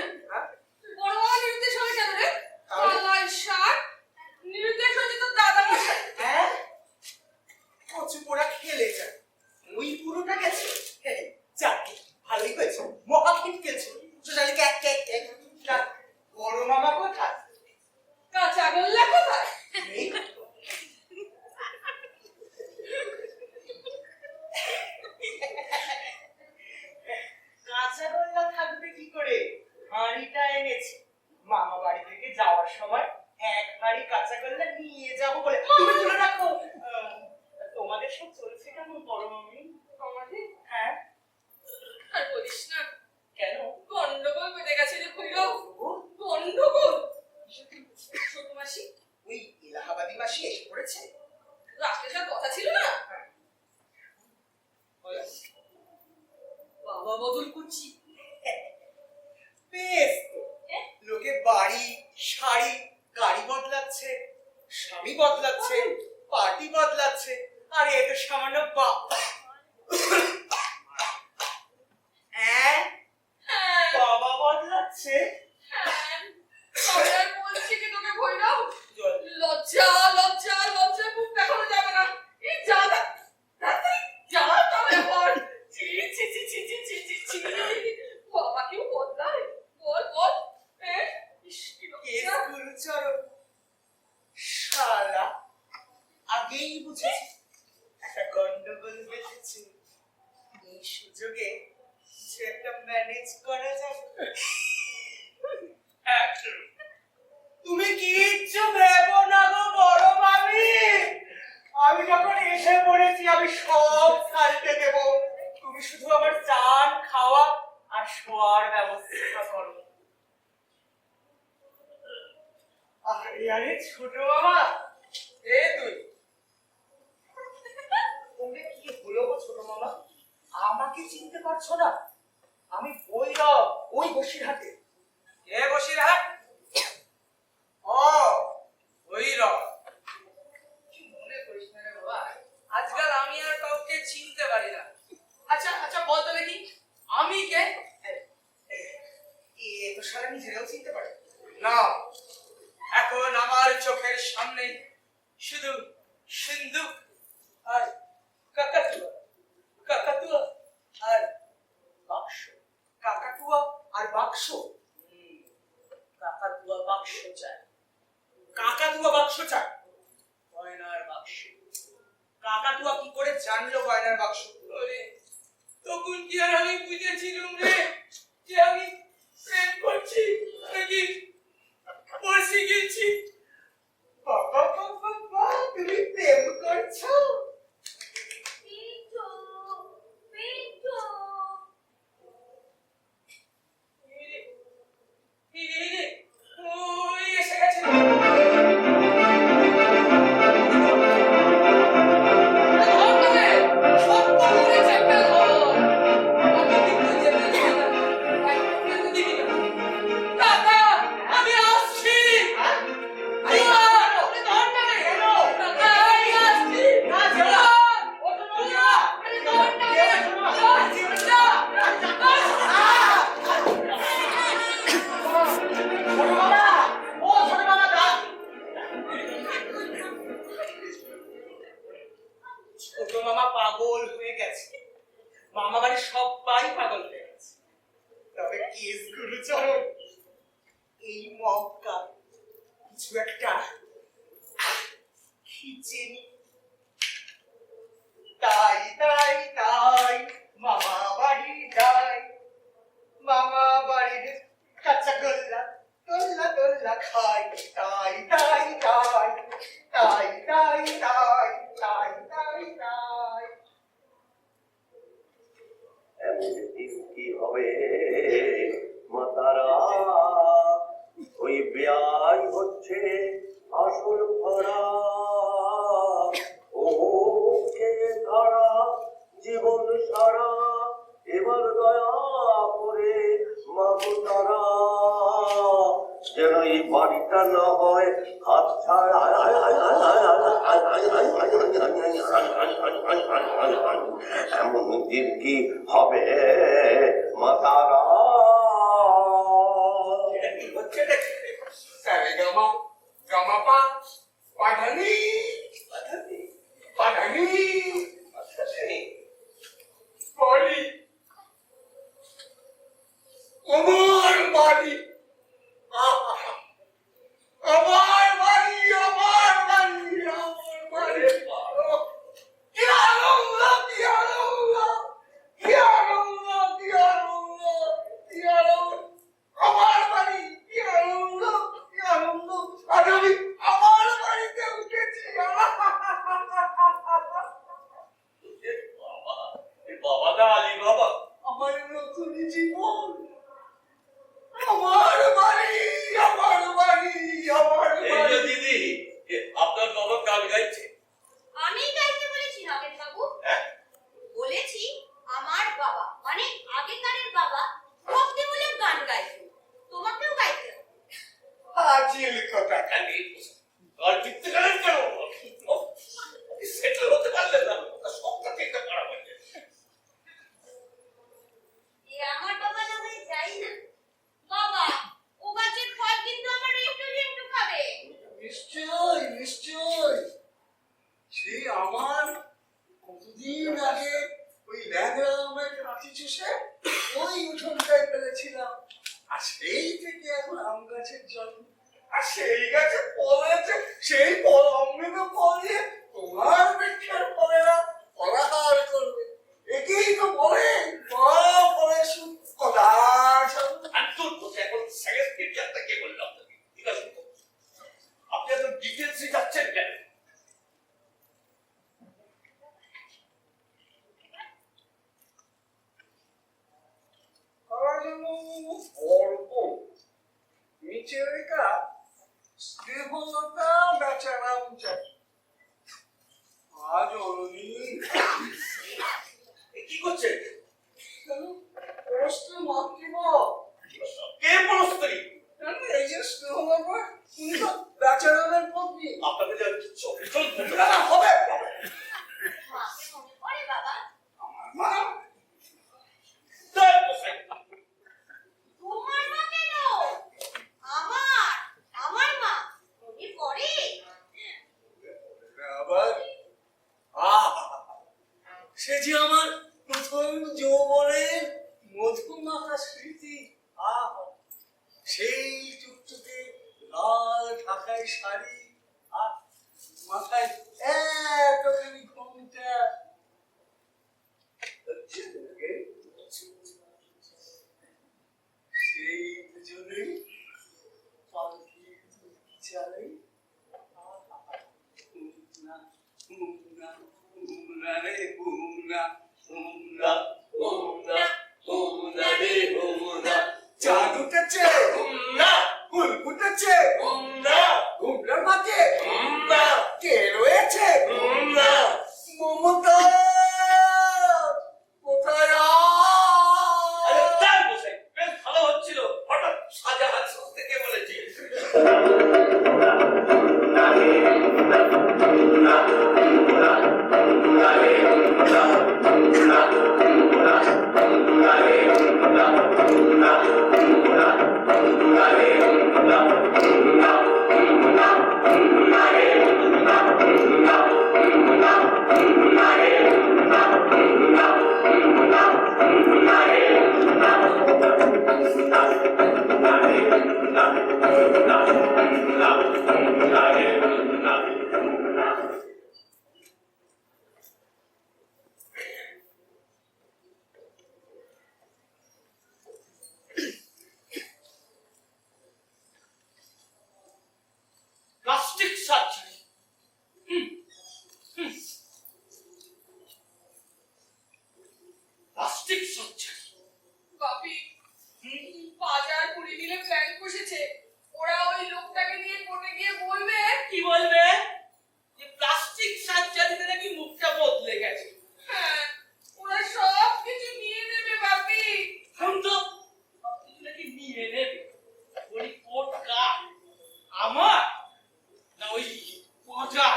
বড় বাবা নিরুদ্দেশ হবে কেন রে? কালাই ষাট, নিরুদ্দেশ হচ্ছে তোর দাদা মশাই। হ্যাঁ, কচু পোড়া খেলে যায়, ওই পুরোটা গেছে। যাক, ভালোই হয়েছে, মহাকিট গেছে। বড় মামা কোথায়? কাঁচা গোল্লা কোথায়? এই কাঁচা গোল্লা থাকবে কি করে হাড়ি কাঁচা গোল্লা নিয়ে যাবো বলে তুমি তুলে রাখো। তোমাদের সব চলছে কেমন বড় মামি? আমাদের হ্যাঁ, আর বলিস না, কেন? গন্ডগোল বেঁধে গেছে রে ভৈরব, গন্ডগোল। ছোট মাসি ওই এলাহাবাদী মাসি এসে পড়েছে। রাষ্ট্রের কথা ছিল না, বাবা বদল করছি। বেশ তো। লোকে বাড়ি, শাড়ি, গাড়ি বদলাচ্ছে, স্বামী বদলাচ্ছে, পার্টি বদলাচ্ছে, আর এ তো সামান্য হ্যাঁ বাবা বদলাচ্ছে। হ্যাঁ, তবে আর বলছি কি তোকে ভৈরব, জল। লজ্জা লজ্জা লজ্জা মুখ দেখানো যাবে না। এই জ্বালা জ্বালা তবে বল, ছি ছি ছি ছি ছি ছি ছি ছি। বাবা কেউ বদলায়? বল বল। ইস, কি লজ্জা। গুরুচরণ শালা, আগেই বুঝেছি একটা গন্ডগোল বেঁধেছে। এই সুযোগে কিছু একটা ম্যানেজ করা যাবে। তুমি কিচ্ছু ভেবো না গো বড় মামি, আমি যখন এসে পড়েছি আমি সব সালতে দেব। তুমি শুধু আমার চান খাওয়া আর শোয়ার ব্যবস্থা করো। আরে আরে ছোট বাবা, এ তুই তুমি কি হলো গো ছোট মামা? আমাকে চিনতে পারছো না? আমি ভৈরব, ওই বসিরহাটে। এ বসিরহাট? ও ভৈরব। কি মনে করিস না রে বাবা, আজকাল আমি আর কাউকে চিনতে পারি না। আচ্ছা আচ্ছা বল তো দেখি, আমি কে? এ তো সারা নিজেরাও চিনতে পারে না। এখন আমার চোখের সামনে শুধু সিন্ধুক আর কাকাতুয়া, কাকাতুয়া আর বাক্স, কাকাতুয়া আর বাক্স। কাকাতুয়া বাক্স চাই, কাকাতুয়া বাক্স চাই। গয়নার বাক্স। কাকাতুয়া কি করে জানলো গয়নার বাক্স? ওরে, তখন কি আর আমি বুঝেছিলাম রে যে আমি প্রেম করছি নাকি বসে গেছি? বাবা বাবা বাবা, তুমি প্রেম করছো? পিন্টু, পিন্টু। ওই এসে গেছে। ছোট মামা পাগল হয়ে গেছে, মামা বাড়ির সবাই পাগল হয়ে গেছে। তবে কেস গুরুচরণ, এই মক্কা কিছু একটা খিচে নি। তাই তাই তাই মামা বাড়ি যাই, মামা বাড়ির কাঁচা গোল্লা গোল্লা গোল্লা খাই। তাই তাই তাই তাই তাই তাই তাই তাই তাই। এমন দিন কি হবে মাতারা, ওই বেয়াই হচ্ছে আসল ভরা। ও কে ধরা জীবন সারা, এবার দয়া করে মাগো তারা, যেন এই বাড়িটা না হয় হাত ছাড়া। এমন দিন কি হবে মাতারা। এটা কি হচ্ছে দেখতে? সারে গামা গামা পা পাধানি পাধানি পাধানি পাধানি বলি আমার বাড়ি, আমার বাড়ি, আমার বাড়ি, আমার বাড়ি। কি আনন্দ, কি আনন্দ, কি আনন্দ, কি আনন্দ, কি আনন্দ। আমার বাড়ি, কি আনন্দ, কি আনন্দ। আর আমি নিশ্চয়। সেই আমার কতদিন আগে ওই ল্যাংড়া আমের কাঠি চষে ওই উঠোনটায় ফেলেছিলাম, আর সেই থেকে এখন আম গাছের জন্ম। আর সেই গাছে ফলেছে, সেই ফল অমৃত ফল দিয়ে তোমার বৃক্ষের ফলেরা ফলাহার করবে। একেই তো বলে ফলে সুখ কদাচ। আর তোর কথা এখন সায়েন্সকে জানতে কে বললো আপনাকে? ঠিক আছে, আপনি এত ডিটেলসে যাচ্ছেন কেন? তারা যেন গর্ব, নিচে রেখা স্নেহলতা বেচারাম চাই। আজ অরণি কি করছে? প্রশ্ন মাতৃব কে পরস্পরী? এই যে স্নেহলতা, উনি তো বেচারামের পত্নী। আপনাকে যা চোখে চল না, হবে মাকে মনে পড়ে বাবা? আমার মা। তার পোশাক তোমার মা কেন? আমার মা মনে পড়ে? আবার সে যে আমার প্রথম যৌবনের মধুমাখা স্মৃতি। সেই টুকটুকে লাল ঢাকাই শাড়ি, আর মাথায় এতখানি ঘোমটা। সেই দুজনেই পালকির দুলকি চালে। হুমনা হুমনা হুমনা রে হুমনা হুমনা হুমনা হুমনা রে হুমনা। চাঁদ উঠেছে, না ফুল ফুটেছে, না ঘুমনার মাঝে না কে রয়েছে? না মমতা কোথায়? আরে তার পোশাক বেশ ভালো হচ্ছিল, হঠাৎ সাজা হাত সস্তে কে বলেছে? Plastic surgery, plastic surgery. Bapi, বাজার করে দিলে প্ল্যান বসেছে। ওরা ওই লোকটাকে নিয়ে কোর্টে গিয়ে বলবে। কি বলবে? যে প্লাস্টিক সার্জারিতে নাকি মুখটা বদলে গেছে। হ্যাঁ, ওরা সব কিছু নিয়ে নেবে বাপি। এখন তো সবকিছু নাকি নিয়ে নেবে। ওই কোট কার? আমার না ওই বাজার?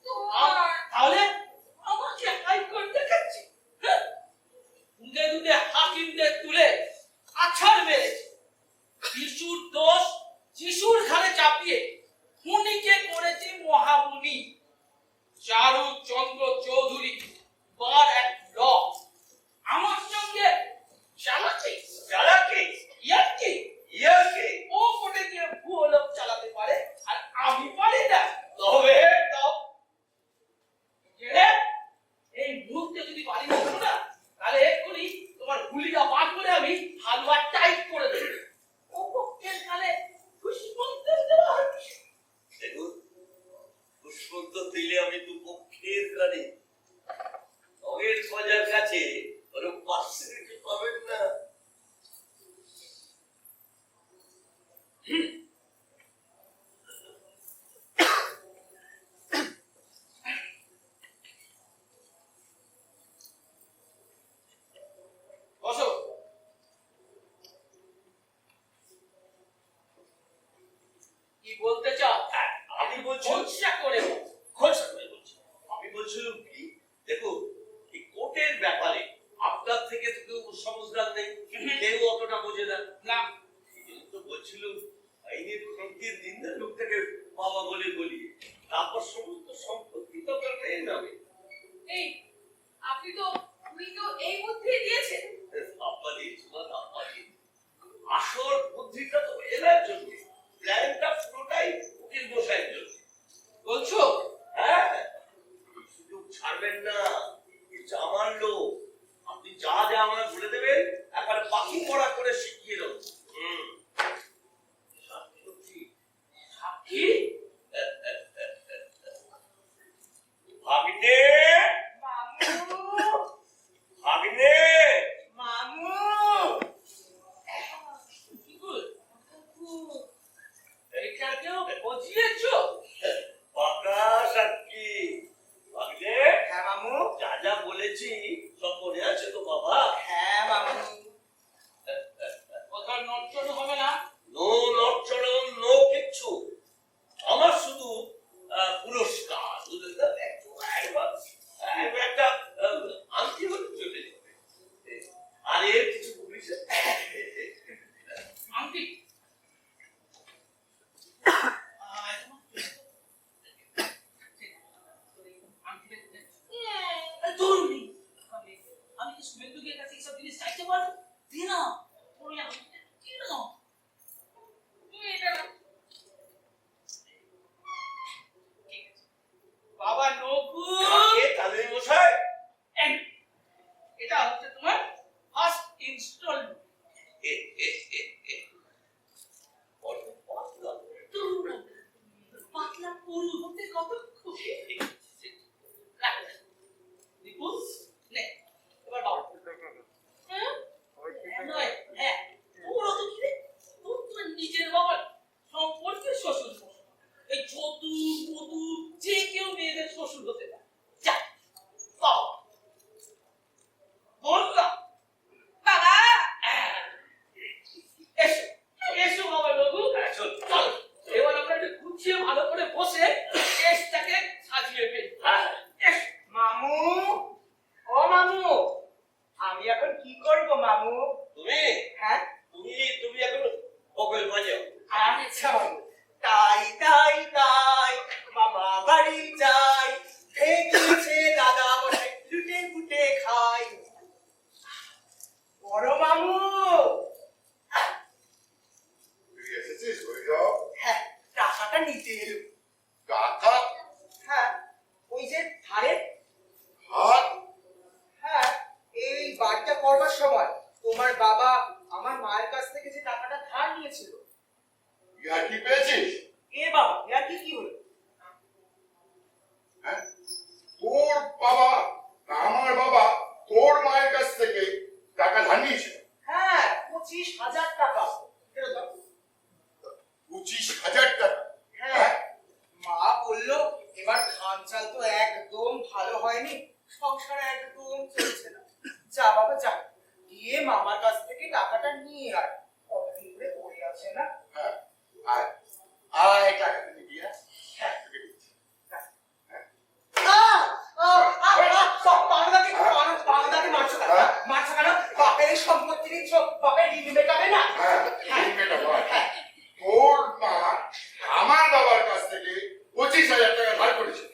তোমার তাহলে আমাকে হাইকোর্ট দেখাচ্ছে। দুধে দুধে হাকিমদের তুলে আছাড় মেরেছে। যিশুর দোষ যিশুর ঘাড়ে চাপিয়ে খুনিকে করেছে মহামুনি। চারু চন্দ্র চৌধুরী বার এক ল। আমার সঙ্গে চালাকি চালাকি ইয়ার্কি ইয়ার্কি ও কোটে গিয়ে ভুয়ো লোক চালাতে পারে আর আমি পারি না। তবে তাও এই মুহূর্তে যদি বাড়ি না শোনো না, তাহলে এক্ষুনি তোমার গুলিটা বার করে আমি হালুয়া টাইট করে দেবো। ও পক্ষের কালে পুষ্পন্ত দেওয়া হচ্ছে। দেখুন, পুষ্পন্ত দিলে আমি দু পক্ষের গানে অগের বাজার কাছে ওরকম পাশে রেখে পাবেন না। বসো। কি বলতে চাও? আমি বলছি খোঁজটা করে বলো। খোঁজা করে বলছি, আমি বলছিলাম কি, দেখো এই কোর্টের ব্যাপারে আপনার থেকে তো কেউ সমঝদার নেই, কেউ অতটা বোঝে না। না, এই জন্য তো বলছিলাম আইনের প্রজ্ঞের নিন্দা লোকটাকে বাবা বলে বলি। বসে কেসটাকে সাজিয়ে ফেলি। হ্যাঁ মামু, ও মামু, আমি এখন কি করব মামু? তুমি হ্যাঁ, তুমি তুমি এখন বগল বাজাও। আচ্ছা মামু। তাই তাই তাই মামা বাড়ি যাই, ভেঙেছে দাদা বসে লুটে ফুটে খাই। বড় মামু, তুই এসেছিস ভৈরব? হ্যাঁ টাকাটা নিতে এলো। টাকা? হ্যাঁ, ওই যে ধারের। হাত? হ্যাঁ, এই বাড়িটা করবার সময় তোমার বাবা আমার মায়ের কাছ থেকে যে টাকাটা ধার নিয়েছিল। ইহা কি পেয়েছিস? এ বাবা, এর কি হলো? হ্যাঁ? তোর বাবা না আমার বাবা তোর মায়ের কাছ থেকে টাকা ধার নিয়েছিল? হ্যাঁ, 25,000 টাকা। ফেরত দাও। 25,000 টাকা? হ্যাঁ, মা বললো এবার ধান চাল তো একদম ভালো হয়নি, সংসার একদম চলছে না। যা বাবা যা, গিয়ে মামার কাছ থেকে টাকাটা নিয়ে আয়, কতদিন ধরে পড়ে আছে না। হ্যাঁ, আয় আয় টাকা নিয়ে দিয়ে আয়। হ্যাঁ। তোকে দিচ্ছি। মারছো কেন? বাপের সম্পত্তি নিচ্ছ, বাপের ঋণ মেটাবে না। হ্যাঁ, এই মেয়েটা বল। তোর মা আমার বাবার কাছ থেকে 25,000 টাকা ধার করেছে।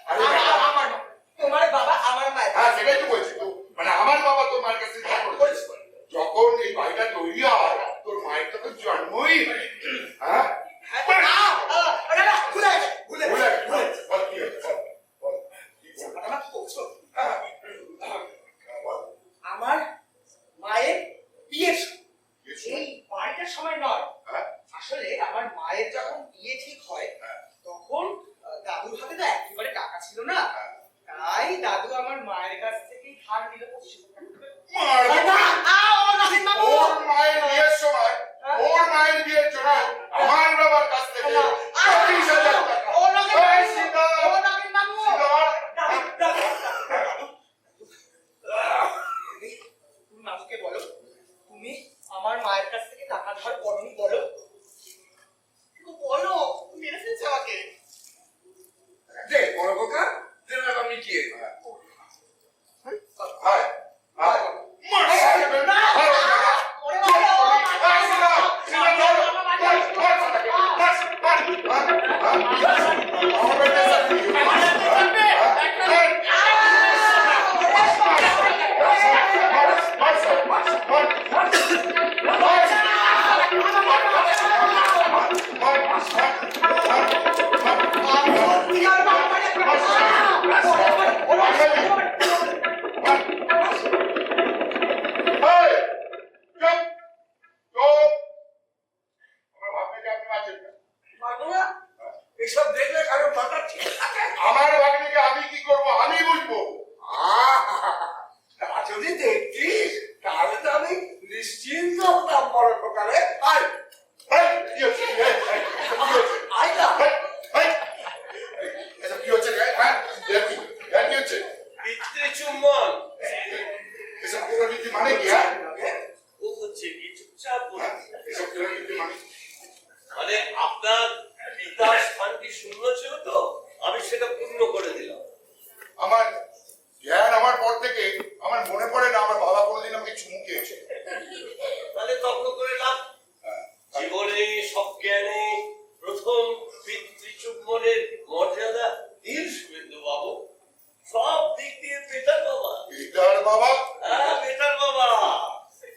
আরে আমার না, তোমার বাবা আমার মায়ের। হ্যাঁ, সেটাই তো বলছি তো। মানে আমার বাবা তোর মায়ের কাছ থেকে ধার করেছে। যখন এই বাড়িটা তৈরি হয় তোর মায়ের তো জন্মই হয়। হ্যাঁ? ভুলে গেছে, ভুলে ভুলে গেছে, ভুলে গেছে। গেছে। বল, কি হয়েছে? বল, কি বল? আমার কি করছো? হ্যাঁ, বল। আমার মায়ের বিয়ের সময়, কি হয়েছে? এই বাড়িটার সময় নয়, হ্যাঁ? আসলে আমার মায়ের যখন বিয়ে ঠিক হয় তখন দাদুর হাতে তো একেবারে টাকা ছিল না, তাই দাদু আমার মায়ের কাছ থেকে ধার নিল 25,000 টাকা। ওর মায়ের বিয়ের সময় ওর মায়ের বিয়ের জন্য আমার বাবার কাছ থেকে 25,000 টাকা। এই সীতার, সীতার, তুমি মাকে বলো তুমি আমার মায়ের কাছ থেকে টাকা ধার করনি, বলো বলো, মেরে ফেলছে আমাকে। দে, বড় কথা, দে না আমি কি? হায়, হায়, মার সাহেবের, হায়, ওরে চল, বাবা, এই সীতার, সীতার, ধর, মার, মার সাহেবকে, মার, মার, আমার বেটা সাথে, এসব দেখলে কারো মাথা ঠিক থাকে? আমার ভাগ্নিকে আমি কি করব আমি বুঝবো। তা যদি দেখতিস তাহলে তো আমি নিশ্চিন্ত হতাম বড় প্রকারে। আয় এই, কি হচ্ছে? এই, কি হচ্ছে? আয় না। এই, এসব কি হচ্ছে রে? হ্যাঁ? কি হচ্ছে? পিতৃচুম্বন। এসব পুরোনীতি মানে কি? হ্যাঁ? ও হচ্ছে কি চুপচাপ বলুন। এসব পুরোনীতি মানে মানে আপনার পিতার স্থানটি শূন্য ছিল তো আমি সেটা পূর্ণ করে দিলাম। আমার জ্ঞান আমার পর থেকে আমার মনে পড়ে না আমার বাবা কোনোদিন আমাকে চুমু খেয়েছে। তাহলে তর্ক করে লাভ, জীবনে সজ্ঞানে প্রথম পিতৃচুম্বনের মর্যাদা নীল শুভেন্দু বাবু। সব দিক দিয়ে বেটার বাবা। পিতার বাবা? হ্যাঁ বেটার বাবা।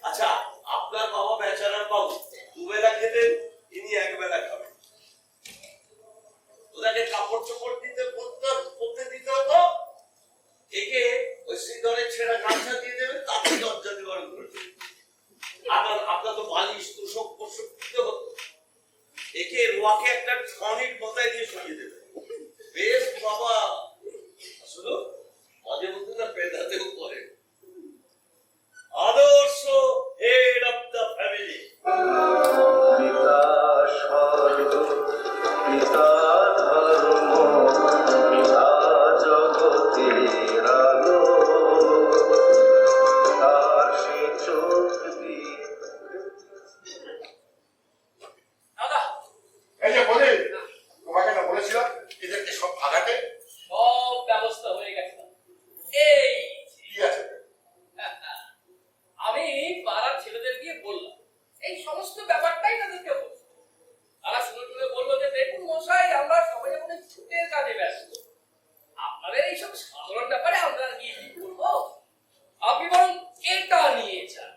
আচ্ছা আপনার বাবা বেচারার বাবু দুবেলা খেতেন, ইনি একবেলা খাবেন। ওনাকে কাপড় চোপড় দিতে কাজে ব্যস্ত। আপনাদের এইসব সাধারণ ব্যাপারে আমরা গিয়ে কি করবো? আপনি বরং এটা নিয়ে যান।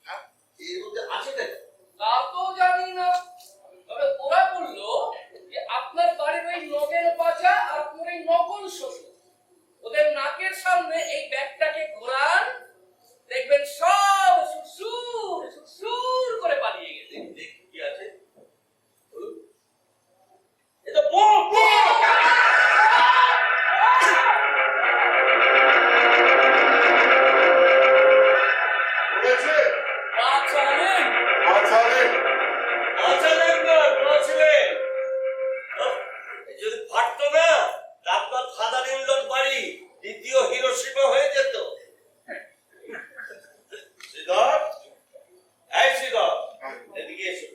হ্যাঁ, এর মধ্যে আছে তাই তা তো জানি না, তবে ওরা বললো যে আপনার বাড়ির ওই নগেন বাজা আর আপনার ওই নকল শ্বশুর ওদের নাকের সামনে এই ব্যাগটাকে ঘোরান, দেখবেন সব সুরসুর সুরসুর করে পালিয়ে গেছে। দেখি কি আছে। এটা বোম বলেছে বাঁচালেন। বাঁচালেন বাঁচালেন না, বাঁচলেন। যদি ফাটতো না আপনার ফাদার ইন লর বাড়ি দ্বিতীয় হিরোশিমা হয়ে যেত। শ্রীধর, এই শ্রীধর, এদিকে এসো।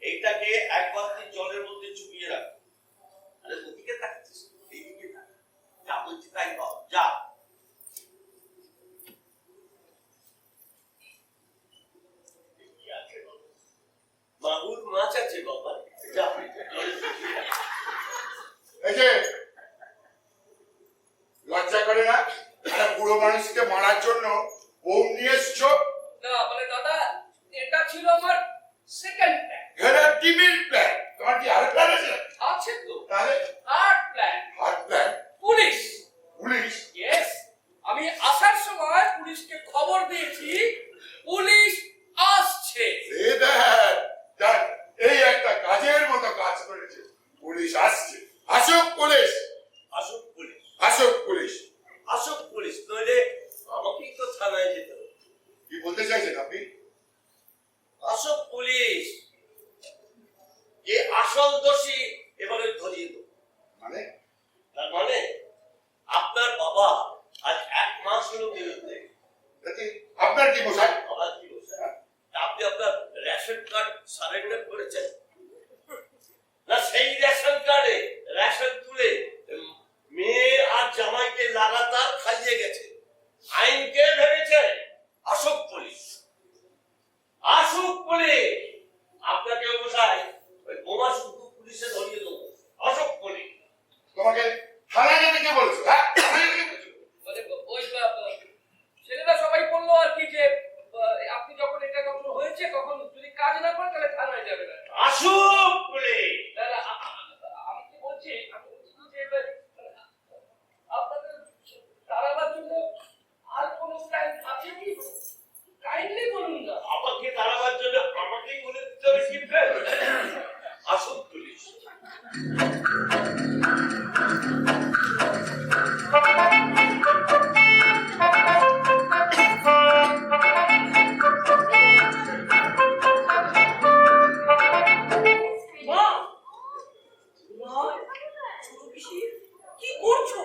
এইটাকে এক বালতি জলের মধ্যে চুবিয়ে রাখ। আরে ওদিকে তাকাচ্ছিস, এইদিকে তাকা। যা বলছি তাই কর, যা। কি আছে বাবা? মাগুর মাছ আছে বাবা, যা জলে চুবিয়ে রাখ। এই যে লজ্জা করে না একটা বুড়ো মানুষকে মারার জন্য বোম নিয়ে এসছো? না মানে দাদা, এটা ছিল আমার সেকেন্ড প্ল্যান। এরা টিমির প্ল্যান, তোমার কি আর প্ল্যান আছে? আছে তো তাহলে থার্ড প্ল্যান, হাত প্ল্যান পুলিশ। পুলিশ ইয়েস, আমি আসার সময় পুলিশকে খবর দিয়েছি পুলিশ আসছে। এই দেখ দেখ, এই একটা কাজের মতো কাজ করেছে। পুলিশ আসছে, আসুক পুলিশ, আসুক পুলিশ, আসুক পুলিশ। আসুক পুলিশ, নইলে আমাকেই তো থানায় যেতে হবে। কি বলতে চাইছেন আপনি? আসুক পুলিশ, যে আসল দোষী এবারে ধরিয়ে দেব। মানে তার মানে আপনার বাবা আজ 1 মাস হলো বিরুদ্ধে। এতে আপনার কি মশাই? বাবা কি বলছে? আপনি আপনার রেশন কার্ড সারেন্ডার করেছেন না? সেই রেশন কার্ডে রেশন তুলে মেয়ে আর জামাইকে লাগাতার খাইয়ে গেছে। আইনকে ভেবেছে। আসুক পুলিশ, আসুক পুলিশ। আপনাকে বোঝাই ওই বোমা শুধু পুলিশে ধরিয়ে দেবো। আসুক পুলিশ। তোমাকে থানায় যেতে কে বলেছো? হ্যাঁ, থানায় যেতে কে বলেছো? মানে ওই ছেলেরা সবাই বললো আর কি যে আপনি যখন এটা যখন হয়েছে তখন যদি কাজ না করেন তাহলে থানায় যাবে না। আসুক পুলিশ। তাহলে আমি কি বলছি, আমি বলছি কি যে আপনাদের তাড়াবার জন্য আর কোনো প্ল্যান আছে কি? কাইন্ডলি বলুন না। আমাকে তাড়াবার জন্য আমাকেই বলে দিতে হবে কি প্ল্যান? আসুক পুলিশ। মা, মা, ছোট পিসি, কি করছো?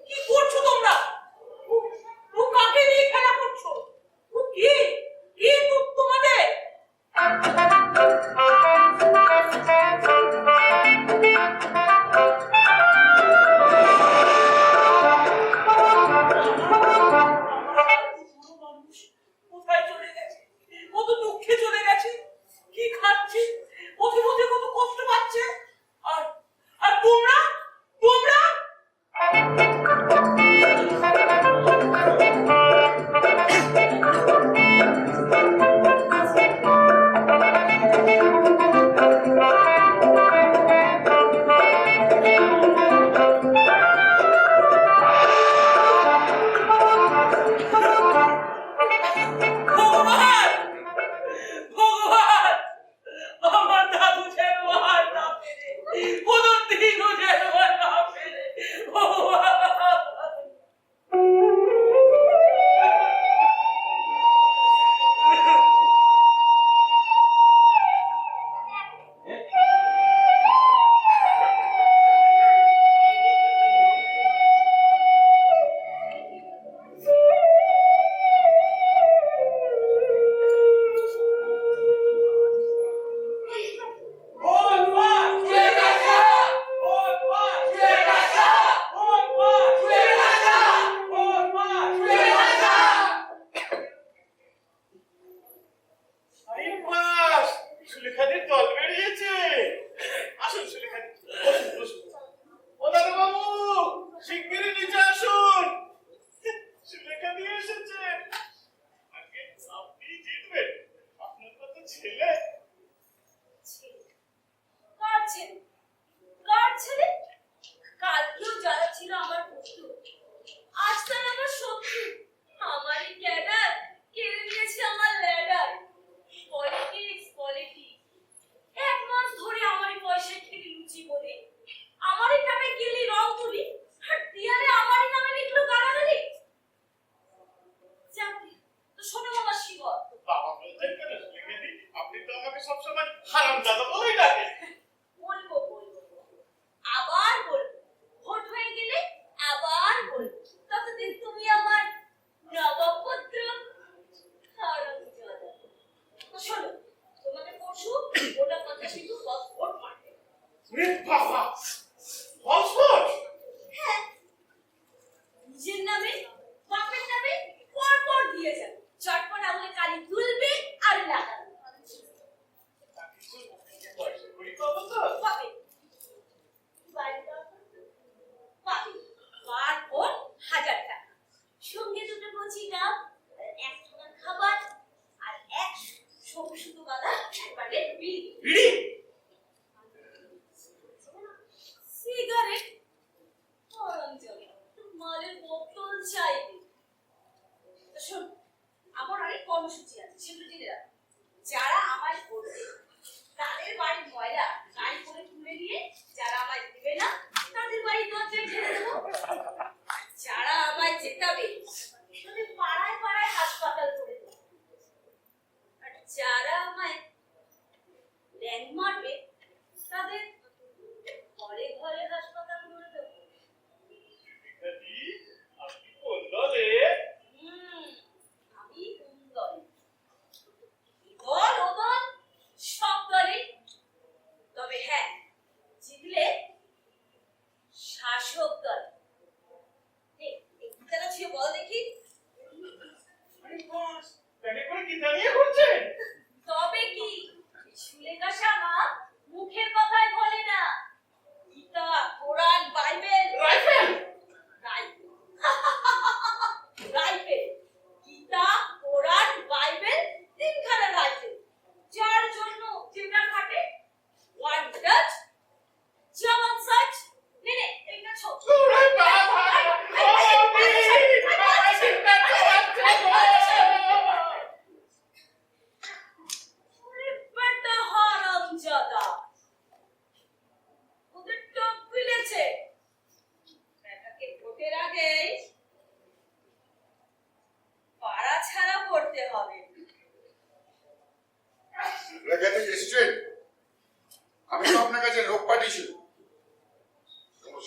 কি করছো তোমরা? ও কাকে নিয়ে খেলা করছো? ও কি? কি দুঃখ তোমাদের? কোথায় চলে গেছে? কত দুঃখে চলে গেছে। কি খাচ্ছে? পথে পথে কত কষ্ট পাচ্ছে। আর আর তোমরা তোমরা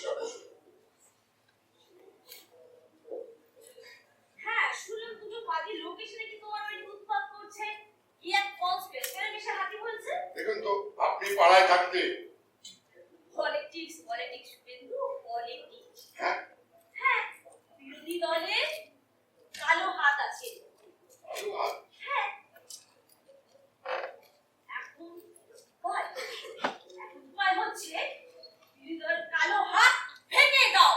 নমস্কার বসুন। হ্যাঁ, শুনলাম দুটো কাজের লোক এসে নাকি তোমার বাড়ি উৎপাত করছে। কি এক ফলস প্রেসিডেন্ট এসে হাতি বলছে? দেখুন তো, আপনি পাড়ায় থাকতে পলিটিক্স শুভেন্দু, পলিটিক্স। হ্যাঁ হ্যাঁ, বিরোধী দলের কালো হাত আছে। ভালো হাত। হ্যাঁ, এখন উপায় হচ্ছে বিরোধী দলের কালো হাত ভেঙে দাও,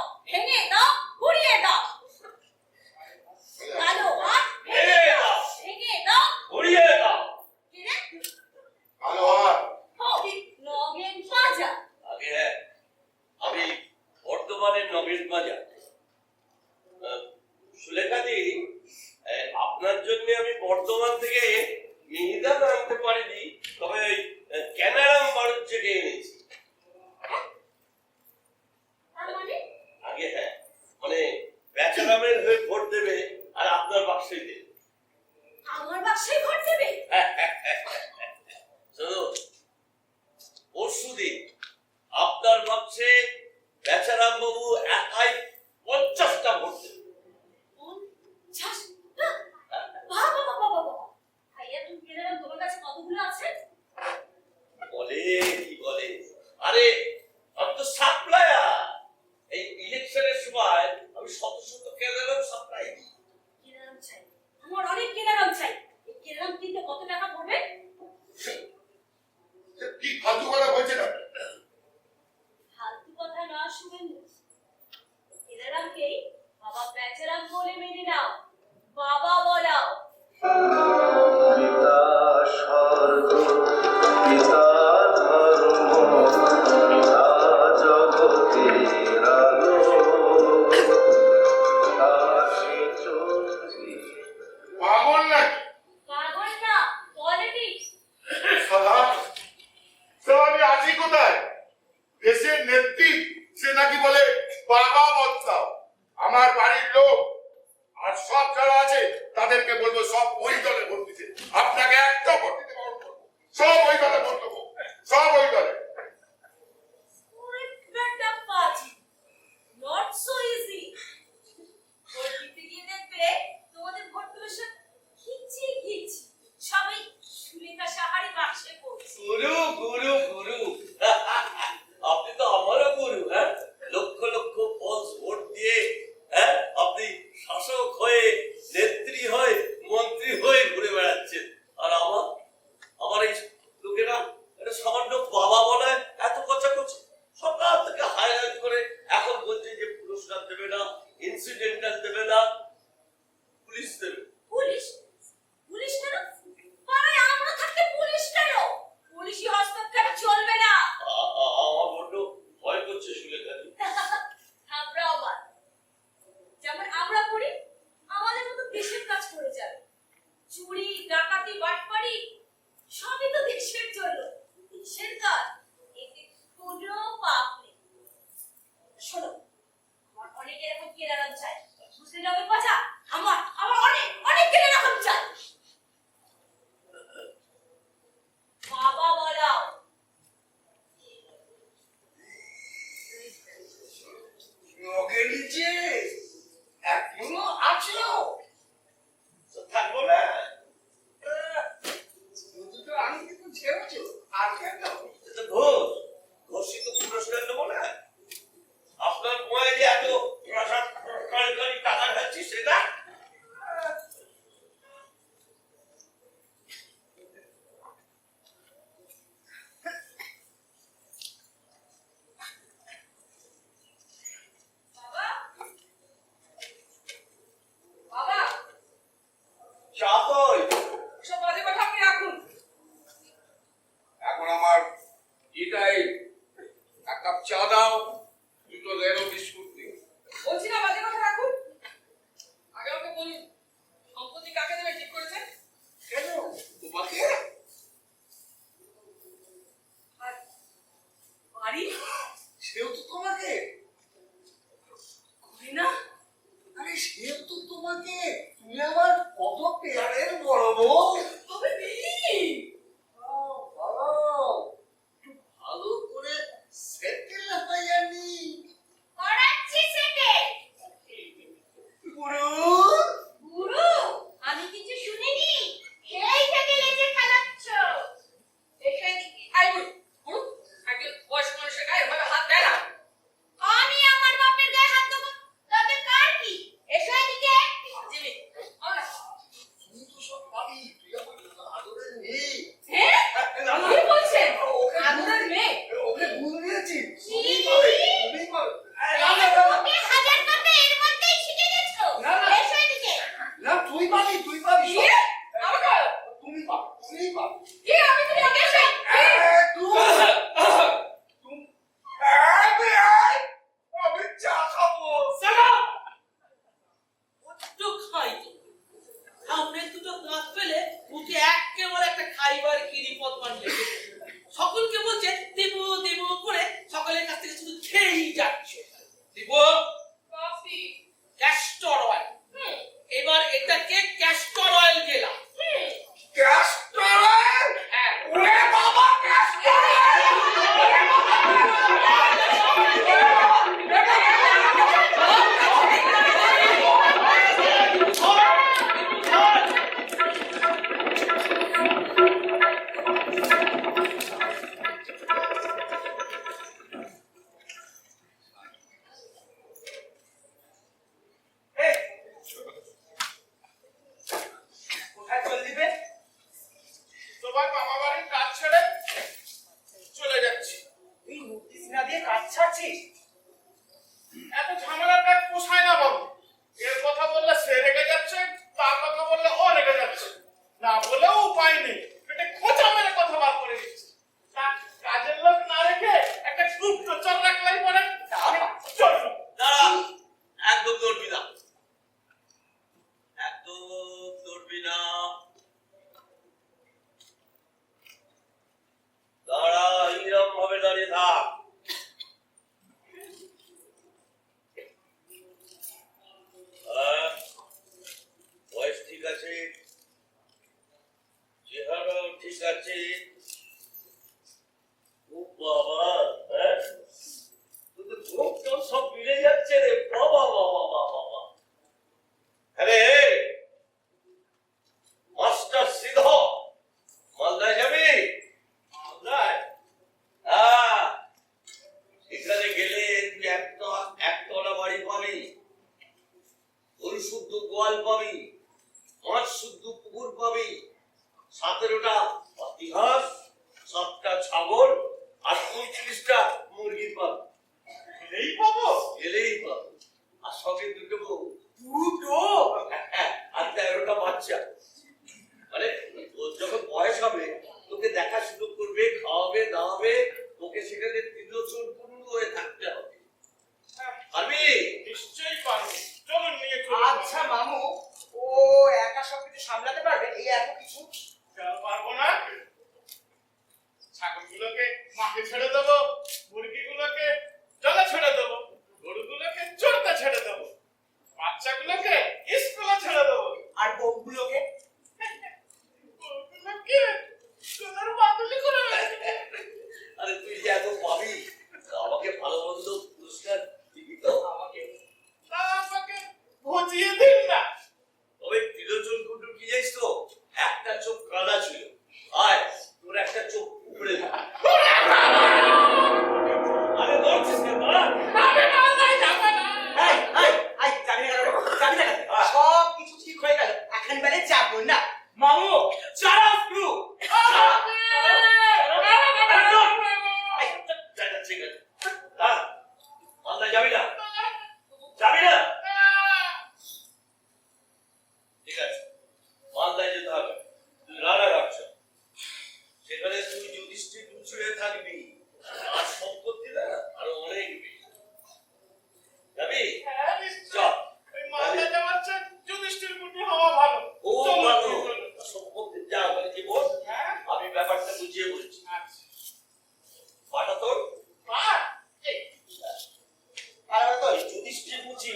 ঘুরিয়ে দাও। কালো হাত ভেঙে দাও, উড়িয়ে দাও। কি রে? ভালো হাত। নগেন বাজা। আগে হ্যাঁ, আমি বর্তমানের নবীন বাজার সুলেখাদি, আপনার জন্য আমি বর্ধমান থেকে মিহিদান আনতে পারিনি, তবে ওই ক্যানারাম বাড়ির থেকে এনেছি। তার মানে আগে হ্যাঁ, মানে বেচারামের হয়ে ভোট দেবে আর আপনার বাক্সে দেবে। আমার বাসায় ভোট দেবে? শুনো, পরশুদিন আপনার বাক্সে বেচারাম বাবু একাই 50টা ভোট দেবে। ভাইয়া, তুমি কেনারাম তোমার কাছে কতগুলো আছে? বলে কি বলে, আরে আমি তো সাপ্লায়ার। এই ইলেকশনের সময় আমি শত শত কেনারাম সাপ্লাই দিই। কেনারাম চাই, আমার অনেক কেনারাম চাই। এই কেনারাম কিনতে কত টাকা পড়বে? কি ফালতু কথা বলছেন আপনি? ফালতু কথা না শুভেন্দু, কেনারামকেই বাবা বেচারাম বলে মেনে নাও, বাবা বলাও। পিতা স্বর্গ, পিতা ধর্ম, পিতা জগতের আলো, কাশী চলছি। পাগল নাকি? পাগল না, পলিটিক্স। সালা, আমি আছি কোথায়? দেশের নেত্রী, সে নাকি বলে বাবা বদলাও। আমার বাড়ির লোক আর সব যারা আছে তাদেরকে বলবো সব ওই দলে ভোট দিতে। আপনাকে একটা ভোট দিতে বারণ করবো। সব ওই দলে ভোট দেবো, সব ওই দলে। ওরে বেটা পাজি, নট সো ইজি। ভোট দিতে গিয়ে দেখবে তোমাদের ভোটগুলো সব ঘিচি, সবাই সুলেখা সাহারি বাক্সে পড়ছে। গুরু গুরু গুরু আপনি তো আমারও গুরু। হ্যাঁ, লক্ষ লক্ষ ফলস ভোট দিয়ে আপনি শাসক হয়ে, নেত্রী হয়ে, মন্ত্রী হয়ে ঘুরে বেড়াচ্ছেন। আর আমার এই লোকেরা এটা সামান্য বাবা বলে এত কথা করছে। সকাল থেকে হাইলাইট করে এখন বলছে যে পুরস্কার দেবে না, ইনসিডেন্টাল দেবে না, পুলিশ দেবে। পুলিশ? পুলিশ কেন? পাড়ায় আমরা থাকতে পুলিশ কেন? পুলিশি হস্তক্ষেপ চলবে না। আমার বড্ড ভয় করছে সুলেখাদি। আমরা আবার যেমন আমরা করি, আমাদের মতো দেশের কাজ করে যাবে। চুরি, ডাকাতি, বাটপাড়ি সবই তো দেশের জন্য, দেশের কাজ। এতে কোনো পাপ নেই। শোনো, আমার অনেক এরকম কেনারাম চাই, বুঝলে নগেন বাজা? আমার অনেক কেনারাম চাই। বাবা বলাও। নগেনি যে এখনো আছো? তো থাকবো না। দুটো আংটি তো ছেড়েছো, আর কেন? এটা ঘোষিত পুরস্কার নেবো না। আপনার বয়ে যে এত সরকারি টাকা খাচ্ছি সেটা। বাবা, বাবা, চা কই? সব বাজে কথা আপনি রাখুন। এখন আমার এটাই এক কাপ চা দাও, দুটো লেরো বিস্কুট দিও। বলছি না বাজে কথা রাখুন। আগে আমাকে বলুন, সম্পত্তি কাকে দেবে ঠিক করেছেন? কেন তোমাকে? আর বাড়ি সেও তো তোমাকে। করি না? আরে সেও তো তোমাকে। তুমি আমার কত পেয়ারের বড় বউ। তবে নেই। ভালো করে সেটেল হয়ে যায়নি। এত ঝামেলাটা পোষায় না বাবু। এর কথা বললে সে রেগে যাচ্ছে, তার কথা বললে ও রেগে যাচ্ছে, না বলেও উপায় নেই, পেটে খোঁচা মেরে কথা বার করে দিচ্ছে। তা কাজের লোক না রেখে একটা গুপ্তচর রাখলেই পরে চল। দাঁড়া, একদম দৌড়বি না, একদম দৌড়বি না। দাঁড়া, এইরকম ভাবে দাঁড়িয়ে থাক। বয়স ঠিক আছে, চেহারাও ঠিক আছে। ও বাবা, হ্যাঁ, তোদের মুখ টুখ সব মিলে যাচ্ছে রে। বাবা বাবা বাবা বাবা। আরে মাস্টার সিদ্ধ, মালদায় যাবি? মালদায়? হ্যাঁ, এখানে গেলে তুই একতলা বাড়ি পাবি, গরু শুদ্ধ গোয়াল পাবি, মাছ শুদ্ধ পুকুর পাবি, 17টা ইতিহাস, 7টা ছাগল আর 35টা মুরগি পাবি। এই পাবো? এলেই পাবি। আর সঙ্গে দুটো বউ, দুটো? আর 13টা বাচ্চা। মানে তোর যখন বয়স হবে তোকে দেখা শুরু করবে, খাওয়াবে দাওয়াবে, তোকে সেখানে ত্রিলোচন পূর্ণ হয়ে থাকতে হবে। পারবি? নিশ্চয়ই পারবো, চলুন নিয়ে চলুন। আচ্ছা মামু, ও একা সবকিছু সামলাতে পারবে? এই এত কিছু? কেন পারবো না? ছাগলগুলোকে মাঠে ছেড়ে দেবো, মুরগিগুলোকে জলে ছেড়ে দেবো, গরুগুলোকে চড়তে ছেড়ে দেবো, বাচ্চাগুলোকে স্কুলে ছেড়ে দেবো, আর বউগুলোকে? বউগুলোকে সোনার বাদুলি করে রাখবো। আরে তুই যে এত পাবি, আমাকে ভালো মন্দ পুরস্কার দিবি তো? আমাকে বুঝিয়ে দিন না। তবে ত্রিলোচন কুণ্ডু কি জানিস তো, একটা চোখ কাদা ছিল, আয় তোর একটা চোখ উপড়ে দিল। আরে বলছিস কেন? সব কিছু ঠিক হয়ে গেল, এখন বেলে যাবো না। মামু, চারা স্ক্রু। ঠিক আছে, মালদা যাবি না? যাবি না? ঠিক আছে, মালদায় যেতে হবে। তুই রানাঘাট চল, সেখানে তুই যুধিষ্ঠির মুচুড়ে থাকবি, আর সম্পত্তি না আরো অনেক বেশি। যাবি? হ্যাঁ, নিশ্চয়ই। চল। ওই মালদা যাওয়ার চেয়ে যুধিষ্ঠির মুনি হওয়া ভালো। ও চলুন, ভালো, চলুন। সম্পত্তি যা বলছি বল, হ্যাঁ? আমি ব্যাপারটা বুঝিয়ে বলছি। আচ্ছা। পাটা তোর পার? এই, আর তো যুধিষ্ঠির মুচি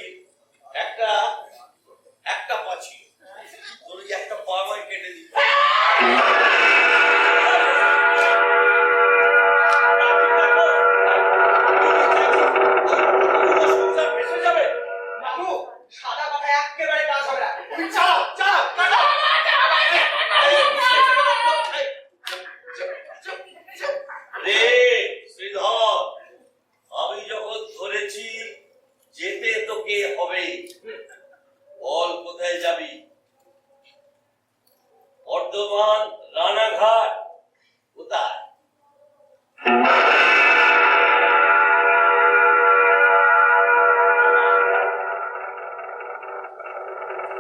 একটা পাছি, তোর ওই একটা পা আমায় কেটে দিবি। মামু, সাদা কথা একেবারে কাজ হবে না। তুমি চালাও, চালাও, চালাও। রে শ্রীধর, আমি যখন ধরেছি যেতে তোকে হবে, বল কোথায় যাবি? বর্ধমান, রানাঘাট, কোথায়?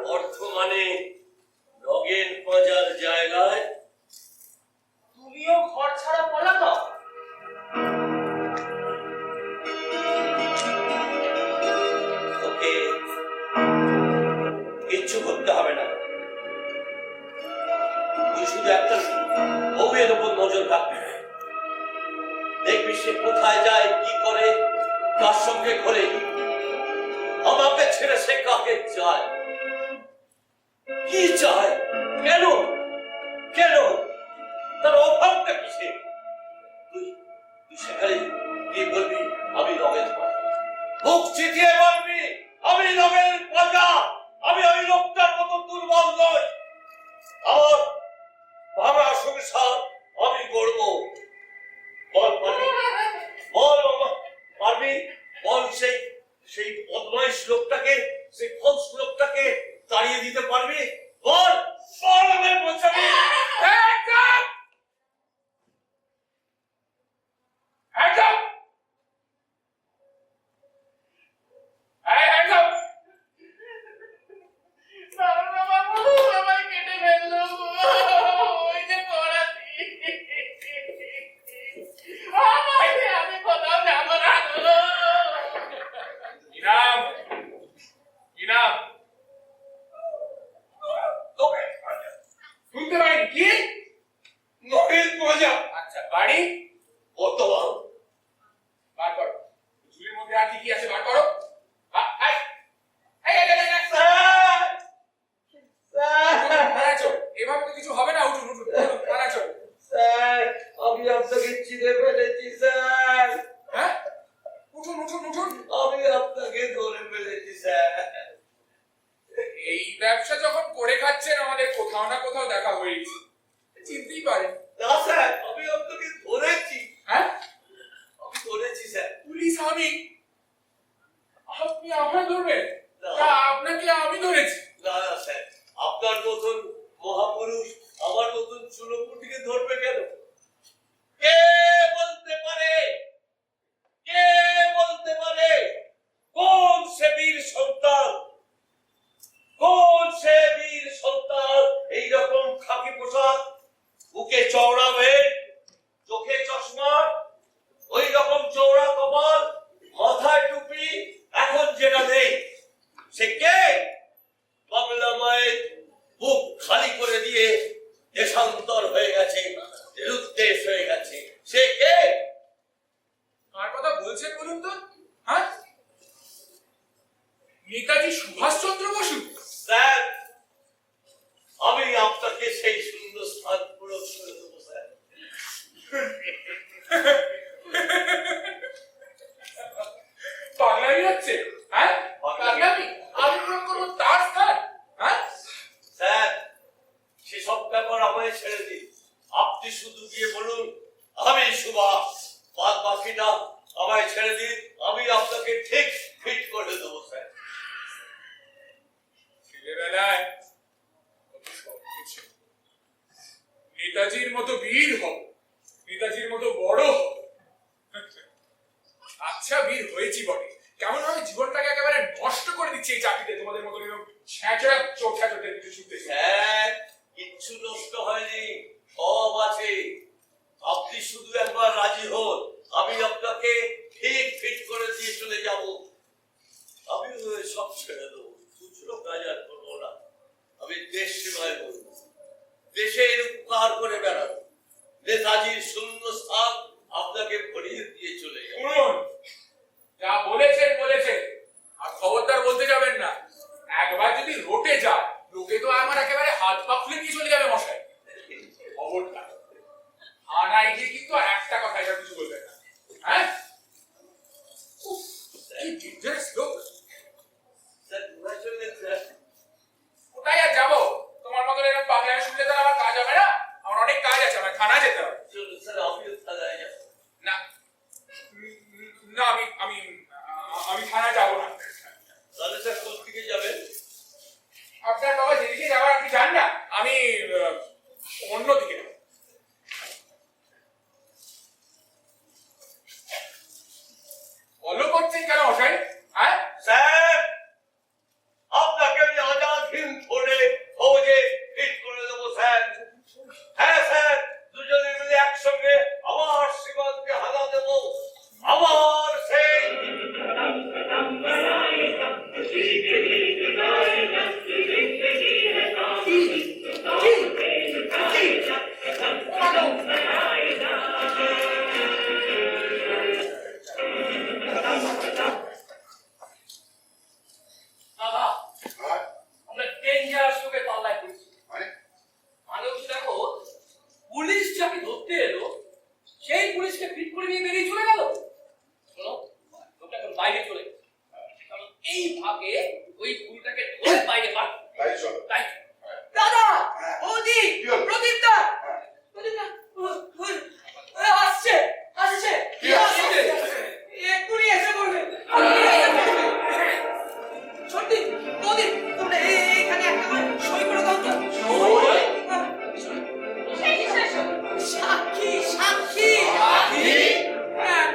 বর্ধমানে নগেন বাজার জায়গায়। তুমিও ঘর ছাড়া পলাতক? তোকে কিচ্ছু করতে হবে না, তুই শুধু একটা বউয়ের উপর নজর রাখবি, দেখবি সে কোথায় যায়, কি করে, কার সঙ্গে ঘোরে, আমাকে ছেড়ে সে কাকে চায়, কি চায়, কেন কেন, তার অভাবটা কিসে? তুই সেখানে কি বলবি? আমি নগেন পাজা, মুখ চিতিয়ে বলবি আমি নগেন পাজা, আমি ওই লোকটার মতো দুর্বল নই, আমার ভাঙা সংসার আমি গড়ব। বল পারবি? বল পারবি? বল সেই বদমাইশ লোকটাকে, সেই ফলস লোকটাকে তাড়িয়ে দিতে পারবি? বল বল, আমি বোঝাবি। করো। এই, এই, এই, এই, এই, স্যার স্যার থানায় চলো। এভাবে তো কিছু হবে না, উঠুন উঠুন উঠুন, থানায় চলো। স্যার আমি আপনাকে চিনে ফেলেছি স্যার, হ্যাঁ, উঠুন উঠুন উঠুন। আমি আপনাকে ধরে ফেলেছি স্যার। এই ব্যবসা যখন করে খাচ্ছেন, আমাদের কোথাও না কোথাও দেখা হয়েছে, চিনতেই পারেন। না স্যার আমি আপনাকে ধরেছি, হ্যাঁ, আমি ধরেছি স্যার। পুলিশ আমি? আপনি আমায় ধরবেন? না। তা আপনাকে আমি ধরেছি? না না স্যার, আপনার মতন মহাপুরুষ আমার মতন চুলোপুটিকে ধরবে কেন? কে বলতে পারে, কে বলতে পারে কোন সে বীর সন্তান, কোন সে বীর সন্তান এইরকম খাকি পোশাক, বুকে চওড়া বেল্ট, চোখে চশমা, ওই রকম চওড়া কপাল, মাথায় টুপি, এখন যেটা নেই সে কে? বাংলা মায়ের বুক খালি করে দিয়ে দেশান্তর হয়ে গেছে, নিরুদ্দেশ হয়ে গেছে, সে কে? কার কথা বলছেন বলুন তো? হ্যাঁ, নেতাজি সুভাষচন্দ্র বসু? স্যার আমি আপনাকে সেই সুন্দর স্থান পূরণ করে দেবো স্যার। পাগলামি হচ্ছে? হ্যাঁ, পাগলামি? আমি পূরণ করবো তার স্থান? হ্যাঁ, স্যার সেসব ব্যাপার আমায় ছেড়ে দিন, আপনি শুধু গিয়ে বলুন আমি সুভাষ, বাদ বাকিটা আমায় ছেড়ে দিন, আমি আপনাকে ঠিক ফিট করে দেবো স্যার। ছেলেবেলায় কত স্বপ্ন ছিল, নেতাজির মতো বীর হব, নেতাজির মতো বড় হব। আচ্ছা, বীর হয়েছি বটে, কেমন ভাবে জীবনটাকে একেবারে নষ্ট করে দিচ্ছে এই চাকরিতে, তোমাদের মতো এরকম ছ্যাঁচড়া চোখা চোখে কিছু শুনতে। স্যার কিচ্ছু নষ্ট হয়নি, সব আছে, আপনি শুধু একবার রাজি হন, আমি আপনাকে ঠিক ফিট করে দিয়ে চলে যাব। আমি সব ছেড়ে দেবো, খুচরো কাজ আর করবো না, আমি দেশ সেবায় করবো, দেশের উপকার করে বেড়াবো, নেতাজির শূন্য স্থান আপনাকে ভরিয়ে দিয়ে চলে যাবো। শুনুন, যা বলেছেন বলেছেন, আর খবরদার বলতে যাবেন না। একবার যদি রোটে যায়, লোকে তো আমার একেবারে হাত পা খুলে নিয়ে চলে যাবে মশাই। খবরটা থানায় গিয়ে কিন্তু একটা কথা এটা কিছু বলবেন না। হ্যাঁ, উফ, কি dangerous লোক। স্যার কোথায় চললেন স্যার? কোথায় আর যাবো? তোমার মতো এরকম পাগলামি শুনলে তো আমার কাজ হবে না। আমার অনেক কাজ আছে, আমার থানা যেতে হবে। চলুন স্যার, আমিও থানায় যাবো। না না, আমি আমি আমি থানায় যাবো না। তাহলে স্যার কোন দিকে যাবেন? আপনার বাবা যেদিকে যাওয়ার আপনি যান না, আমি অন্যদিকে যাবো। ফলো করছেন কেন মশাই? হ্যাঁ, স্যার আপনাকে আমি আজাদ হিন্দ ফোর্ডে ফৌজে ফিট করে দেবো স্যার। হ্যাঁ স্যার, দুজনে মিলে একসঙ্গে আবার সীমান্তে হানা দেবো, আবার সেই দাদা আর আমরা ডেঞ্জারাস লোকের পাল্লায় পড়ছি। মানে মানে হচ্ছে দেখো, পুলিশ যাকে ধরতে এলো সেই পুলিশকে ফিট করে নিয়ে বেরিয়ে চলে গেল। শোনো, লোকটা এখন বাইরে চলে গেছে, কারণ এই ভাগে ওই ভুলটাকে ধরে বাইরে বার করতে হবে। তাই চলো। তাই দাদা, বৌদি, কি হলো? প্রদীপ দা, হ্যাঁ। প্রদীপ দা, আসছে, আসছে, কি আসছে? এক্ষুনি এসে বলবে, সত্যি, বৌদি, তোমরা এখানে একটা করে সই করে দাও তো। সাক্ষী, সাক্ষী, সাক্ষী? হ্যাঁ,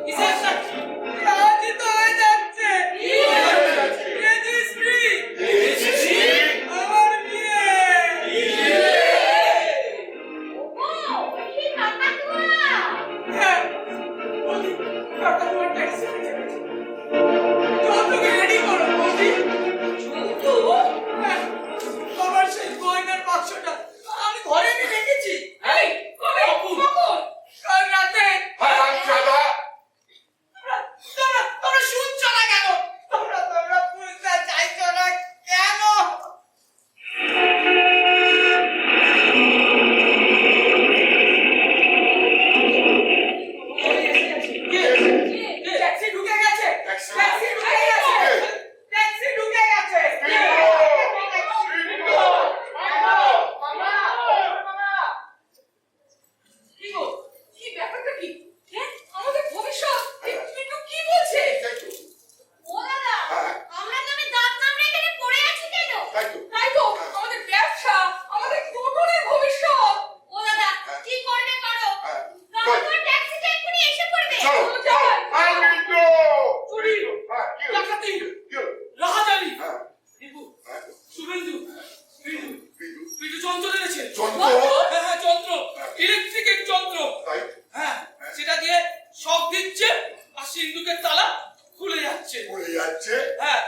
কিসের সাক্ষী? রাজি তো হয়ে যাচ্ছে। Registry, registry? আমার কি হলো? ডাকাতি, কি হলো? রাহাজানি। হ্যাঁ, রিপু, হ্যাঁ, শুভেন্দু, পিটু, বিদু, পিটু যন্ত্র এনেছে। যন্ত্র? হ্যাঁ হ্যাঁ, যন্ত্র, ইলেকট্রিকের যন্ত্র। তাই? হ্যাঁ, সেটা দিয়ে শক দিচ্ছে আর সিন্ধুকের তালা খুলে যাচ্ছে। পড়ে যাচ্ছে, হ্যাঁ,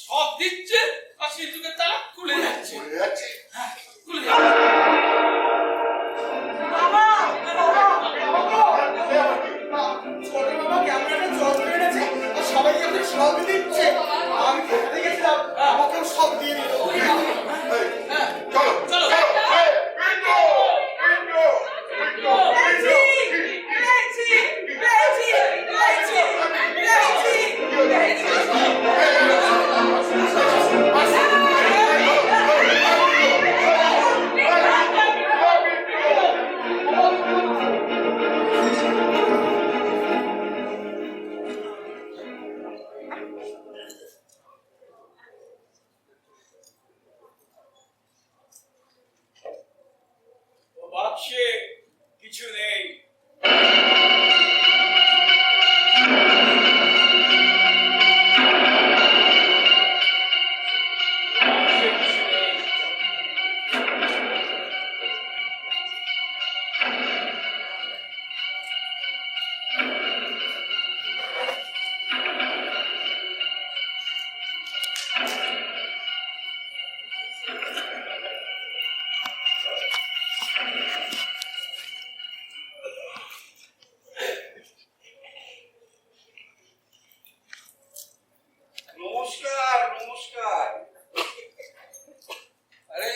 শক দিচ্ছে আর সিন্ধুকের তালা খুলে যাচ্ছে। পড়ে যাচ্ছে। হ্যাঁ, খুলে যাচ্ছে। ছোট বাবা কেমন একটা যন্ত্র এনেছে আর সবাই এখন সব দিচ্ছে। আমি খেতে গেছিলাম, আমাকেও সব দিয়ে দিল। এই, চলো, চলো। চলো, এই, বিন্দু, বিন্দু, বিন্দু, বিন্দু, বাক্সে কিছু নেই। বাক্সে কিছু নেই। নমস্কার, নমস্কার। আরে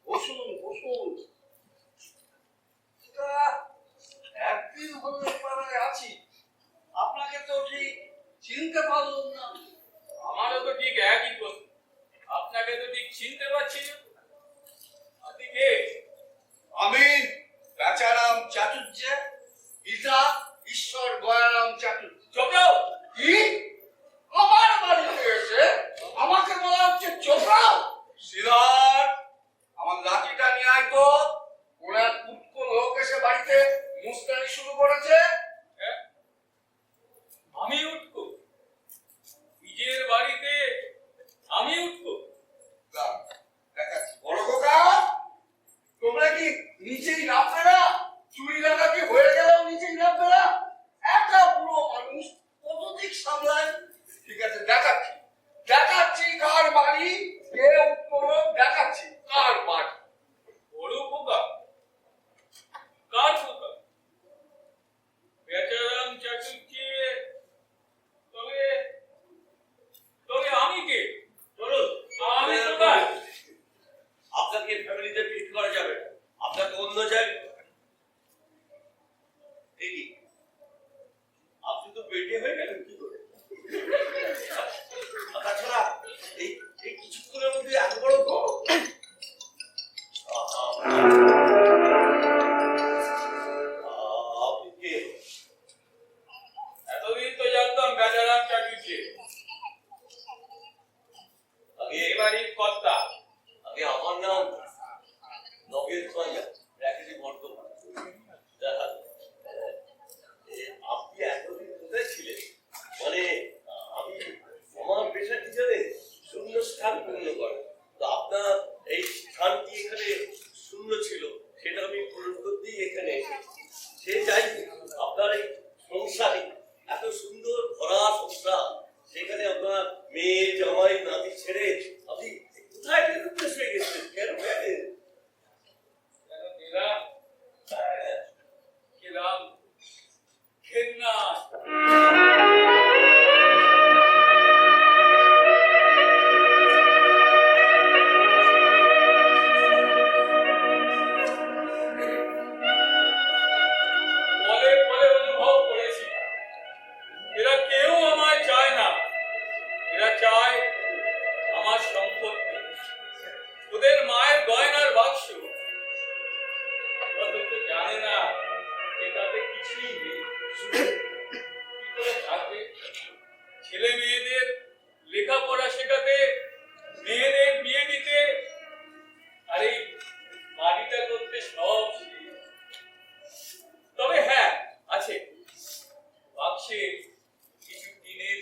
বসুন, বসুন। তা একদিন হলো এই পাড়ায় আছি, আপনাকে তো ঠিক চিনতে পারলাম না। আমারও তো ঠিক একই প্রশ্ন, আপনাকে তো ঠিক চিনতে পারছি না। আপনি কে? আমি বেচারাম চাটুর্য, পিতা ঈশ্বর দয়ারাম চাটুর্য। চোপড়াও। কি? আমার বাড়িতে এসে আমাকে বলা হচ্ছে চোপড়াও? সিদ্ধার্থ, আমার লাঠিটা নিয়ে আয় তো। কোন এক উটকো লোক এসে বাড়িতে মুস্তানি শুরু করেছে। হ্যাঁ? আমি উঠবো? নিজের বাড়িতে আমি উঠবো? দাঁড়া, দেখাচ্ছি। বড় খোকা, তোমরা কি নিচেই নামবে না? চুরি ডাকাতি হয়ে গেলেও নিচেই নামবে না? একটা বুড়ো মানুষ কতদিক সামলায়? ঠিক আছে, দেখাচ্ছি, দেখাচ্ছি কার বাড়ি, কে উত্তর, দেখাচ্ছি কার বাড়ি। বড় পোকা? কার পোকা? বেচারাম চাটুর্যে। তবে তবে আমি কে? চলুন, আমি কোথায়? আপনাকে ফ্যামিলিতে ফিট করা যাবে না, আপনাকে অন্য জায়গায়। এই কি? আপনি তো বেটে হয়ে গেলেন কি করে? আর তাছাড়া এই এই কিছুক্ষণের মধ্যে এত বড় গরম। আপনি কে? এতদিন তো জানতাম বেচারাম চাটুর্যে। আগে এই বাড়ির কর্তা। আগে আমার নাম নগেন সোয়া, প্রাকৃতিক বর্তমান। আপনি এতদিন কোথায় ছিলেন? মানে আমি আমার পেশা কি জানেন? শূন্য স্থান পূর্ণ করা। তো আপনার এই স্থানটি এখানে শূন্য ছিল, সেটা আমি পূরণ করতেই এখানে এসেছি। সে যাই হোক, আপনার এই সংসারে এত সুন্দর ভরা সংসার, সেখানে আপনার মেয়ে জামাই নাতি ছেড়ে আপনি কোথায় নিরুদ্দেশ হয়ে গেছেন? কেন গেলেন? কেন গেলাম? গেলাম ঘেন্না। পরে পরে অনুভব করেছি, এরা কেউ আমায় চায় না। এরা চায় আমার সম্পত্তি, ওদের মায়ের গয়নার বাক্স। অথচ জানে না যে তাতে কিছুই নেই। কি করে থাকবে? ছেলে মেয়েদের লেখাপড়া শেখাতে, মেয়েদের বিয়ে দিতে, আর এই বাড়িটা করতে সব শেষ। তবে হ্যাঁ, আছে বাক্সে কিছু দিনের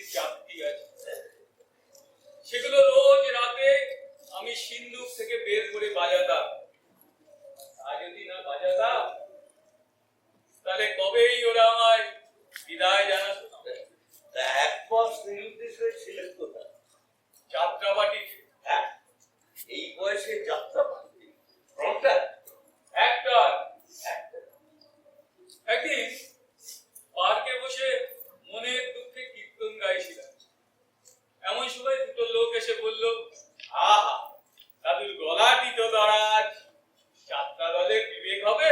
নিরুদ্দেশ হয়ে ছিলেন কোথায়? যাত্রাবাটিতে হ্যাঁ, এই বয়সে যাত্রা পারবে ফ্রন্টার একটা একদিন পার্কে বসে মনের দুঃখে কীর্তন গাইছিলাম। এমন সময় দুটো লোক এসে বলল, আহা দাদুর গলাটি তো দরাজ, যাত্রা দলের বিবেক হবে,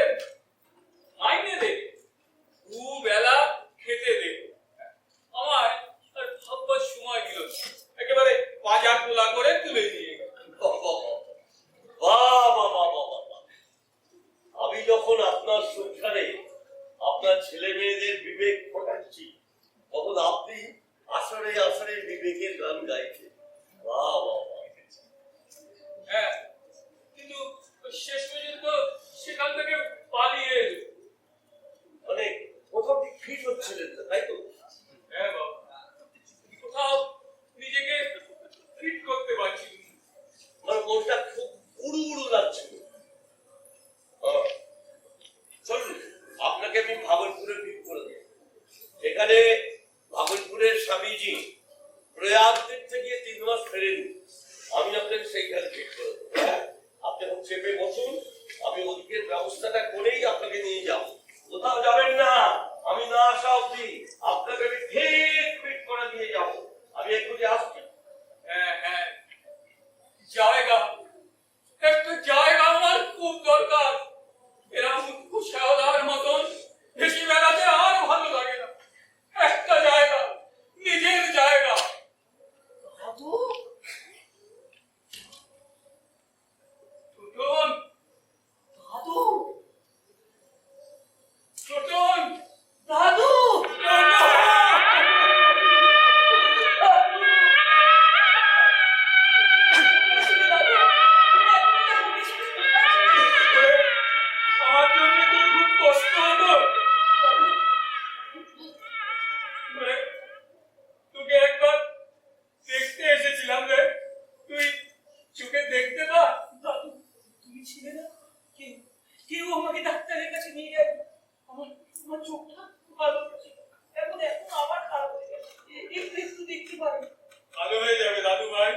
মাইনে দেবে, দুবেলা খেতে দেবে। আমার আর ভাববার সময় দিল না, একেবারে বাজার তোলা করে তুলে নিয়ে গেল। আমি যখন আপনার সংসারে আপনার ছেলে মেয়েদের বিবেক ফোটাচ্ছি, তখন আপনি আসরে আসরে বিবেকের গান গাইছেন। বাহ বাহ বাহ। হ্যাঁ, কিন্তু শেষ পর্যন্ত সেখান থেকে পালিয়ে এলো। মানে কোথাও ঠিক ফিট হচ্ছিলেন না, তাই তো? হ্যাঁ বাবা, কোথাও নিজেকে ফিট করতে পারছি না। আমার মনটা খুব উড়ু উড়ু লাগছিল। চলুন আপনাকে আমি ভাগলপুরে ঠিক করে দেব। এখানে ভাগলপুরের স্বামীজি প্রয়াগ তীর্থে গিয়ে 3 মাস ফেরেনি, আমি আপনাকে সেইখানে ঠিক করে দেবো। হ্যাঁ, আপনি এখন চেপে বসুন, আমি ওদিকের ব্যবস্থাটা করেই আপনাকে নিয়ে যাব। কোথাও যাবেন না, আমি না আসা অবধি আপনাকে আমি ঠিক ফিট করে দিয়ে যাব। আমি এক্ষুনি আসছি। হ্যাঁ হ্যাঁ, জায়গা, একটা জায়গা আমার খুব দরকার। এরকম খুশাওয়ালার মতন বেশি বেড়াতে আর ভালো লাগে না। একটা জায়গা, নিজের জায়গা। দাদু ছোটন, দাদু ছোটন, দাদু আমার জন্য তোর খুব কষ্ট হলো। তোকে একবার দেখতে এসেছিলাম রে, তুই চোখে দেখতে পা? দাদু তুমি ছিলে না, কেউ আমাকে ডাক্তারের কাছে নিয়ে গেল। আমার চোখটা ভালো ছিল, এখন আবার খারাপ হয়ে গেছে, একটু দেখতে পারি। ভালো হয়ে যাবে দাদু ভাই,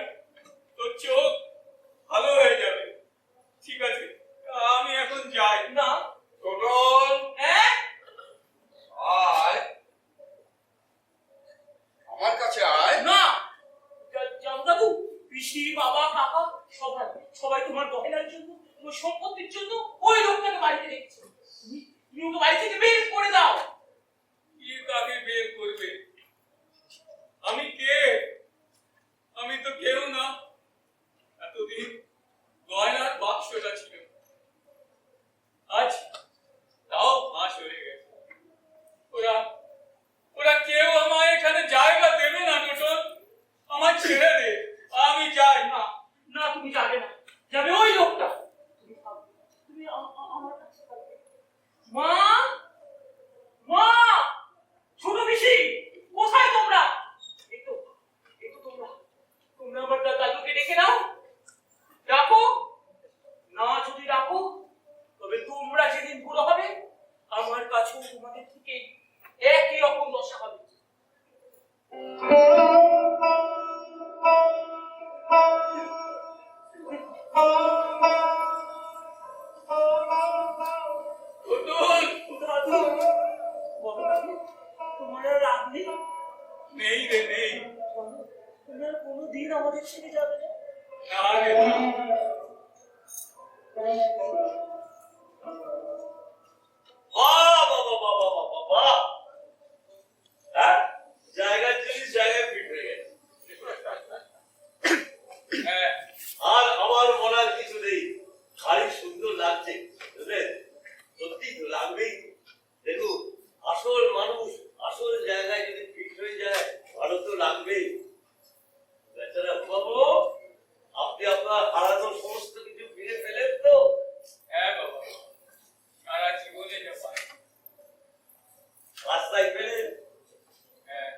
তোর চোখ ভালো হয়ে যাবে। ঠিক আছে, আমি এখন যাই। না টোটন, হ্যাঁ আয় আমার কাছে আয়। না জানো দাদু, পিসি বাবা কাকা সবাই সবাই তোমার গয়নার জন্য, তোমার সম্পত্তির জন্য ওই লোকটাকে বাড়িতে রেখেছে। তুমি ওকে বাড়ি থেকে বের করে দাও। কি কাকে বের করবে? আমি কে? আমি তো কেউ না। এতদিন গয়নার বাক্সটা ছিল, আজ তাও ফাঁস হয়ে গেছে। ওরা ওরা কেউ আমায় এখানে জায়গা দেবে না। টোটন, আমার ছেড়ে দে, আমি যাই। না না তুমি যাবে না, যাবে ওই লোকটা। তুমি থাকবে, তুমি আমার কাছে থাকবে। মা মা, ছোট পিসি, কোথায় তোমরা? এই তো তোমরা তোমরা আমার দাদুকে ডেকে নাও, ডাকো না। যদি ডাকো তবে তোমরা যেদিন বুড়ো হবে আমার কাছেও তোমাদের থেকে একই রকম দশা হবে। টোটন, দাদু বলো দাদু, তোমার আর রাগ নেই? নেই রে নেই। তোমরা কোনোদিন আমাদের ছেড়ে যাবে না? না রে না। বাহ বাহ বাহ বাহ বাহ বাহ বাহ। হ্যাঁ, জায়গার জিনিস জায়গায় ফিট হয়ে গেছে। হ্যাঁ, আর আমার বলার কিছু নেই, ভারী সুন্দর লাগছে, বুঝলেন? সত্যি তো লাগবেই। দেখুন, আসল মানুষ আসল জায়গায় যদি ফিট হয়ে যায় ভালো তো লাগবেই। বেচারা বাবু, আপনি আপনার হারানো সমস্ত কিছু ফিরে পেলেন তো? হ্যাঁ বাবা, সারা জীবনে যা পাই। রাস্তায় পেলেন? হ্যাঁ,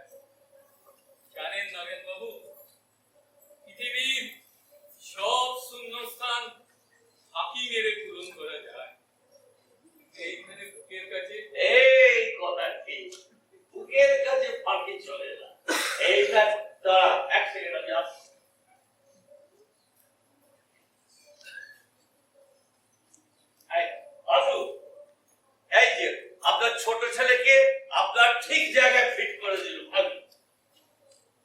দাঁড়া, এক সেকেন্ড আমি আসছি। এই, আসুন। এই যে আপনার ছোট ছেলেকে আপনার ঠিক জায়গায় ফিট করে দিল।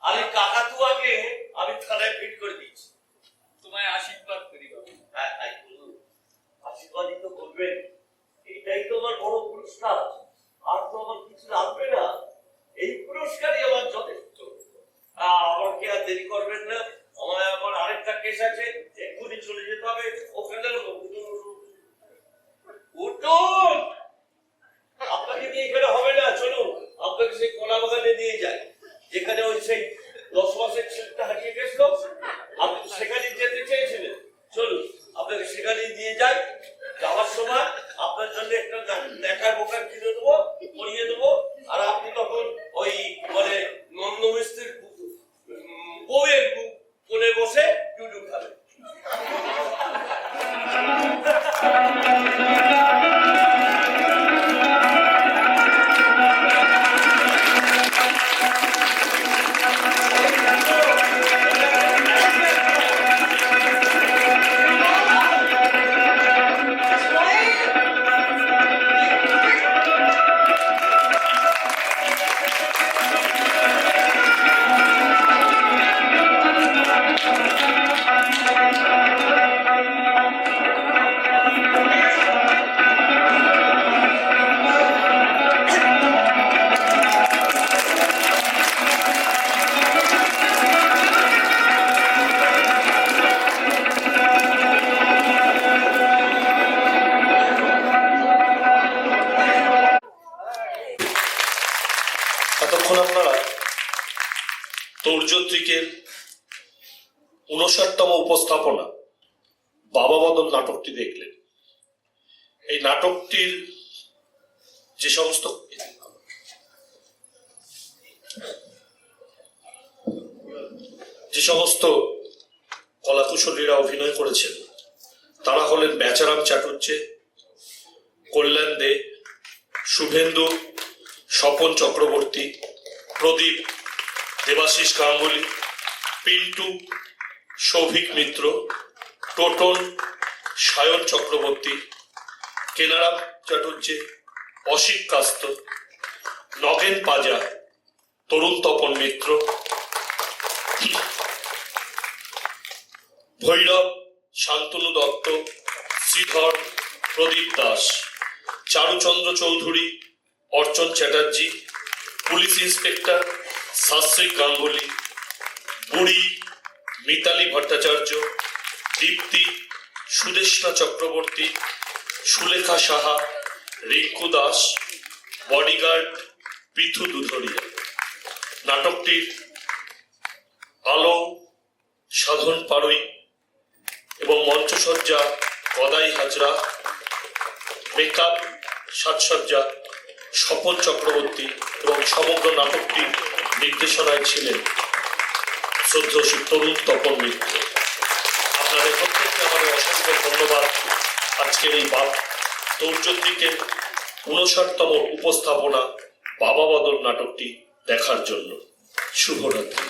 আর এই কাকাতুয়াকে আমি থানায় ফিট করে দিচ্ছি। তোমায় আশীর্বাদ করি বাবু। হ্যাঁ, তাই বলুন। আশীর্বাদই তো করবেন, এটাই তো আমার বড় পুরস্কার। আর তো আমার কিছু লাগবে না, এই পুরস্কারই আমার যথেষ্ট। আমাকে আর দেরি করবেন না, আমার আরেকটা কেস আছে, এক্ষুনি চলে যেতে হবে ওখানে। উঠুন, আপনাকে নিয়ে এখানে হবে না, চলুন আপনাকে সেই কলা বাগানে নিয়ে যাই, যেখানে ওই সেই 10 মাসের ছেলেটা হারিয়ে গেছিল। আপনি তো সেখানে যেতে চেয়েছিলেন, চলুন আপনাকে সেখানে নিয়ে যাই। যাওয়ার সময় আপনার জন্য একটা দেখার বোকার কিনে দেবো, পরিয়ে দেবো, আর আপনি তখন ওই মানে নন্দ মিস্ত্রির বউয়ের কোণে বসে টুডু খাবেন। এতক্ষণ আপনারা তৌর্যত্রিকের 59তম উপস্থাপনা বাবা বদল নাটকটি দেখলেন। এই নাটকটির যে সমস্ত কলাকুশলীরা অভিনয় করেছেন তারা হলেন বেচারাম চাটুর্যে, কল্যাণ দে, শুভেন্দু, স্বপন চক্রবর্তী, প্রদীপ, দেবাশিস গাঙ্গুলি, পিন্টু, সৌভিক মিত্র, টোটন, সায়ন চক্রবর্তী, কেনারাম চাটুর্যে, অসিত কাস্ত, নগেন পাজা, তরুণ তপন মিত্র, ভৈরব, শান্তনু দত্ত, শ্রীধর, প্রদীপ দাস, চারুচন্দ্র চৌধুরী, অর্চন চ্যাটার্জি, পুলিশ ইন্সপেক্টর শাস্ত্রিক গাঙ্গুলি, বুড়ি, মিতালি ভট্টাচার্য, দীপ্তি, সুদেষ্ণা চক্রবর্তী, সুলেখা সাহা, রিঙ্কু দাস, বডিগার্ড পৃথু দুধরিয়া। নাটকটির আলো সাধন পাড়ুই এবং মঞ্চসজ্জা গদাই হাজরা, মেকআপ সাজসজ্জা স্বপন চক্রবর্তী এবং সমগ্র নাটকটির নির্দেশনায় ছিলেন শ্রদ্ধেয় তরুণ তপন মিত্র। আপনাদের প্রত্যেককে আমাদের অসংখ্য ধন্যবাদ আজকের এই তৌর্যত্রিকের 59তম উপস্থাপনা বাবা বদল নাটকটি দেখার জন্য। শুভরাত্রি।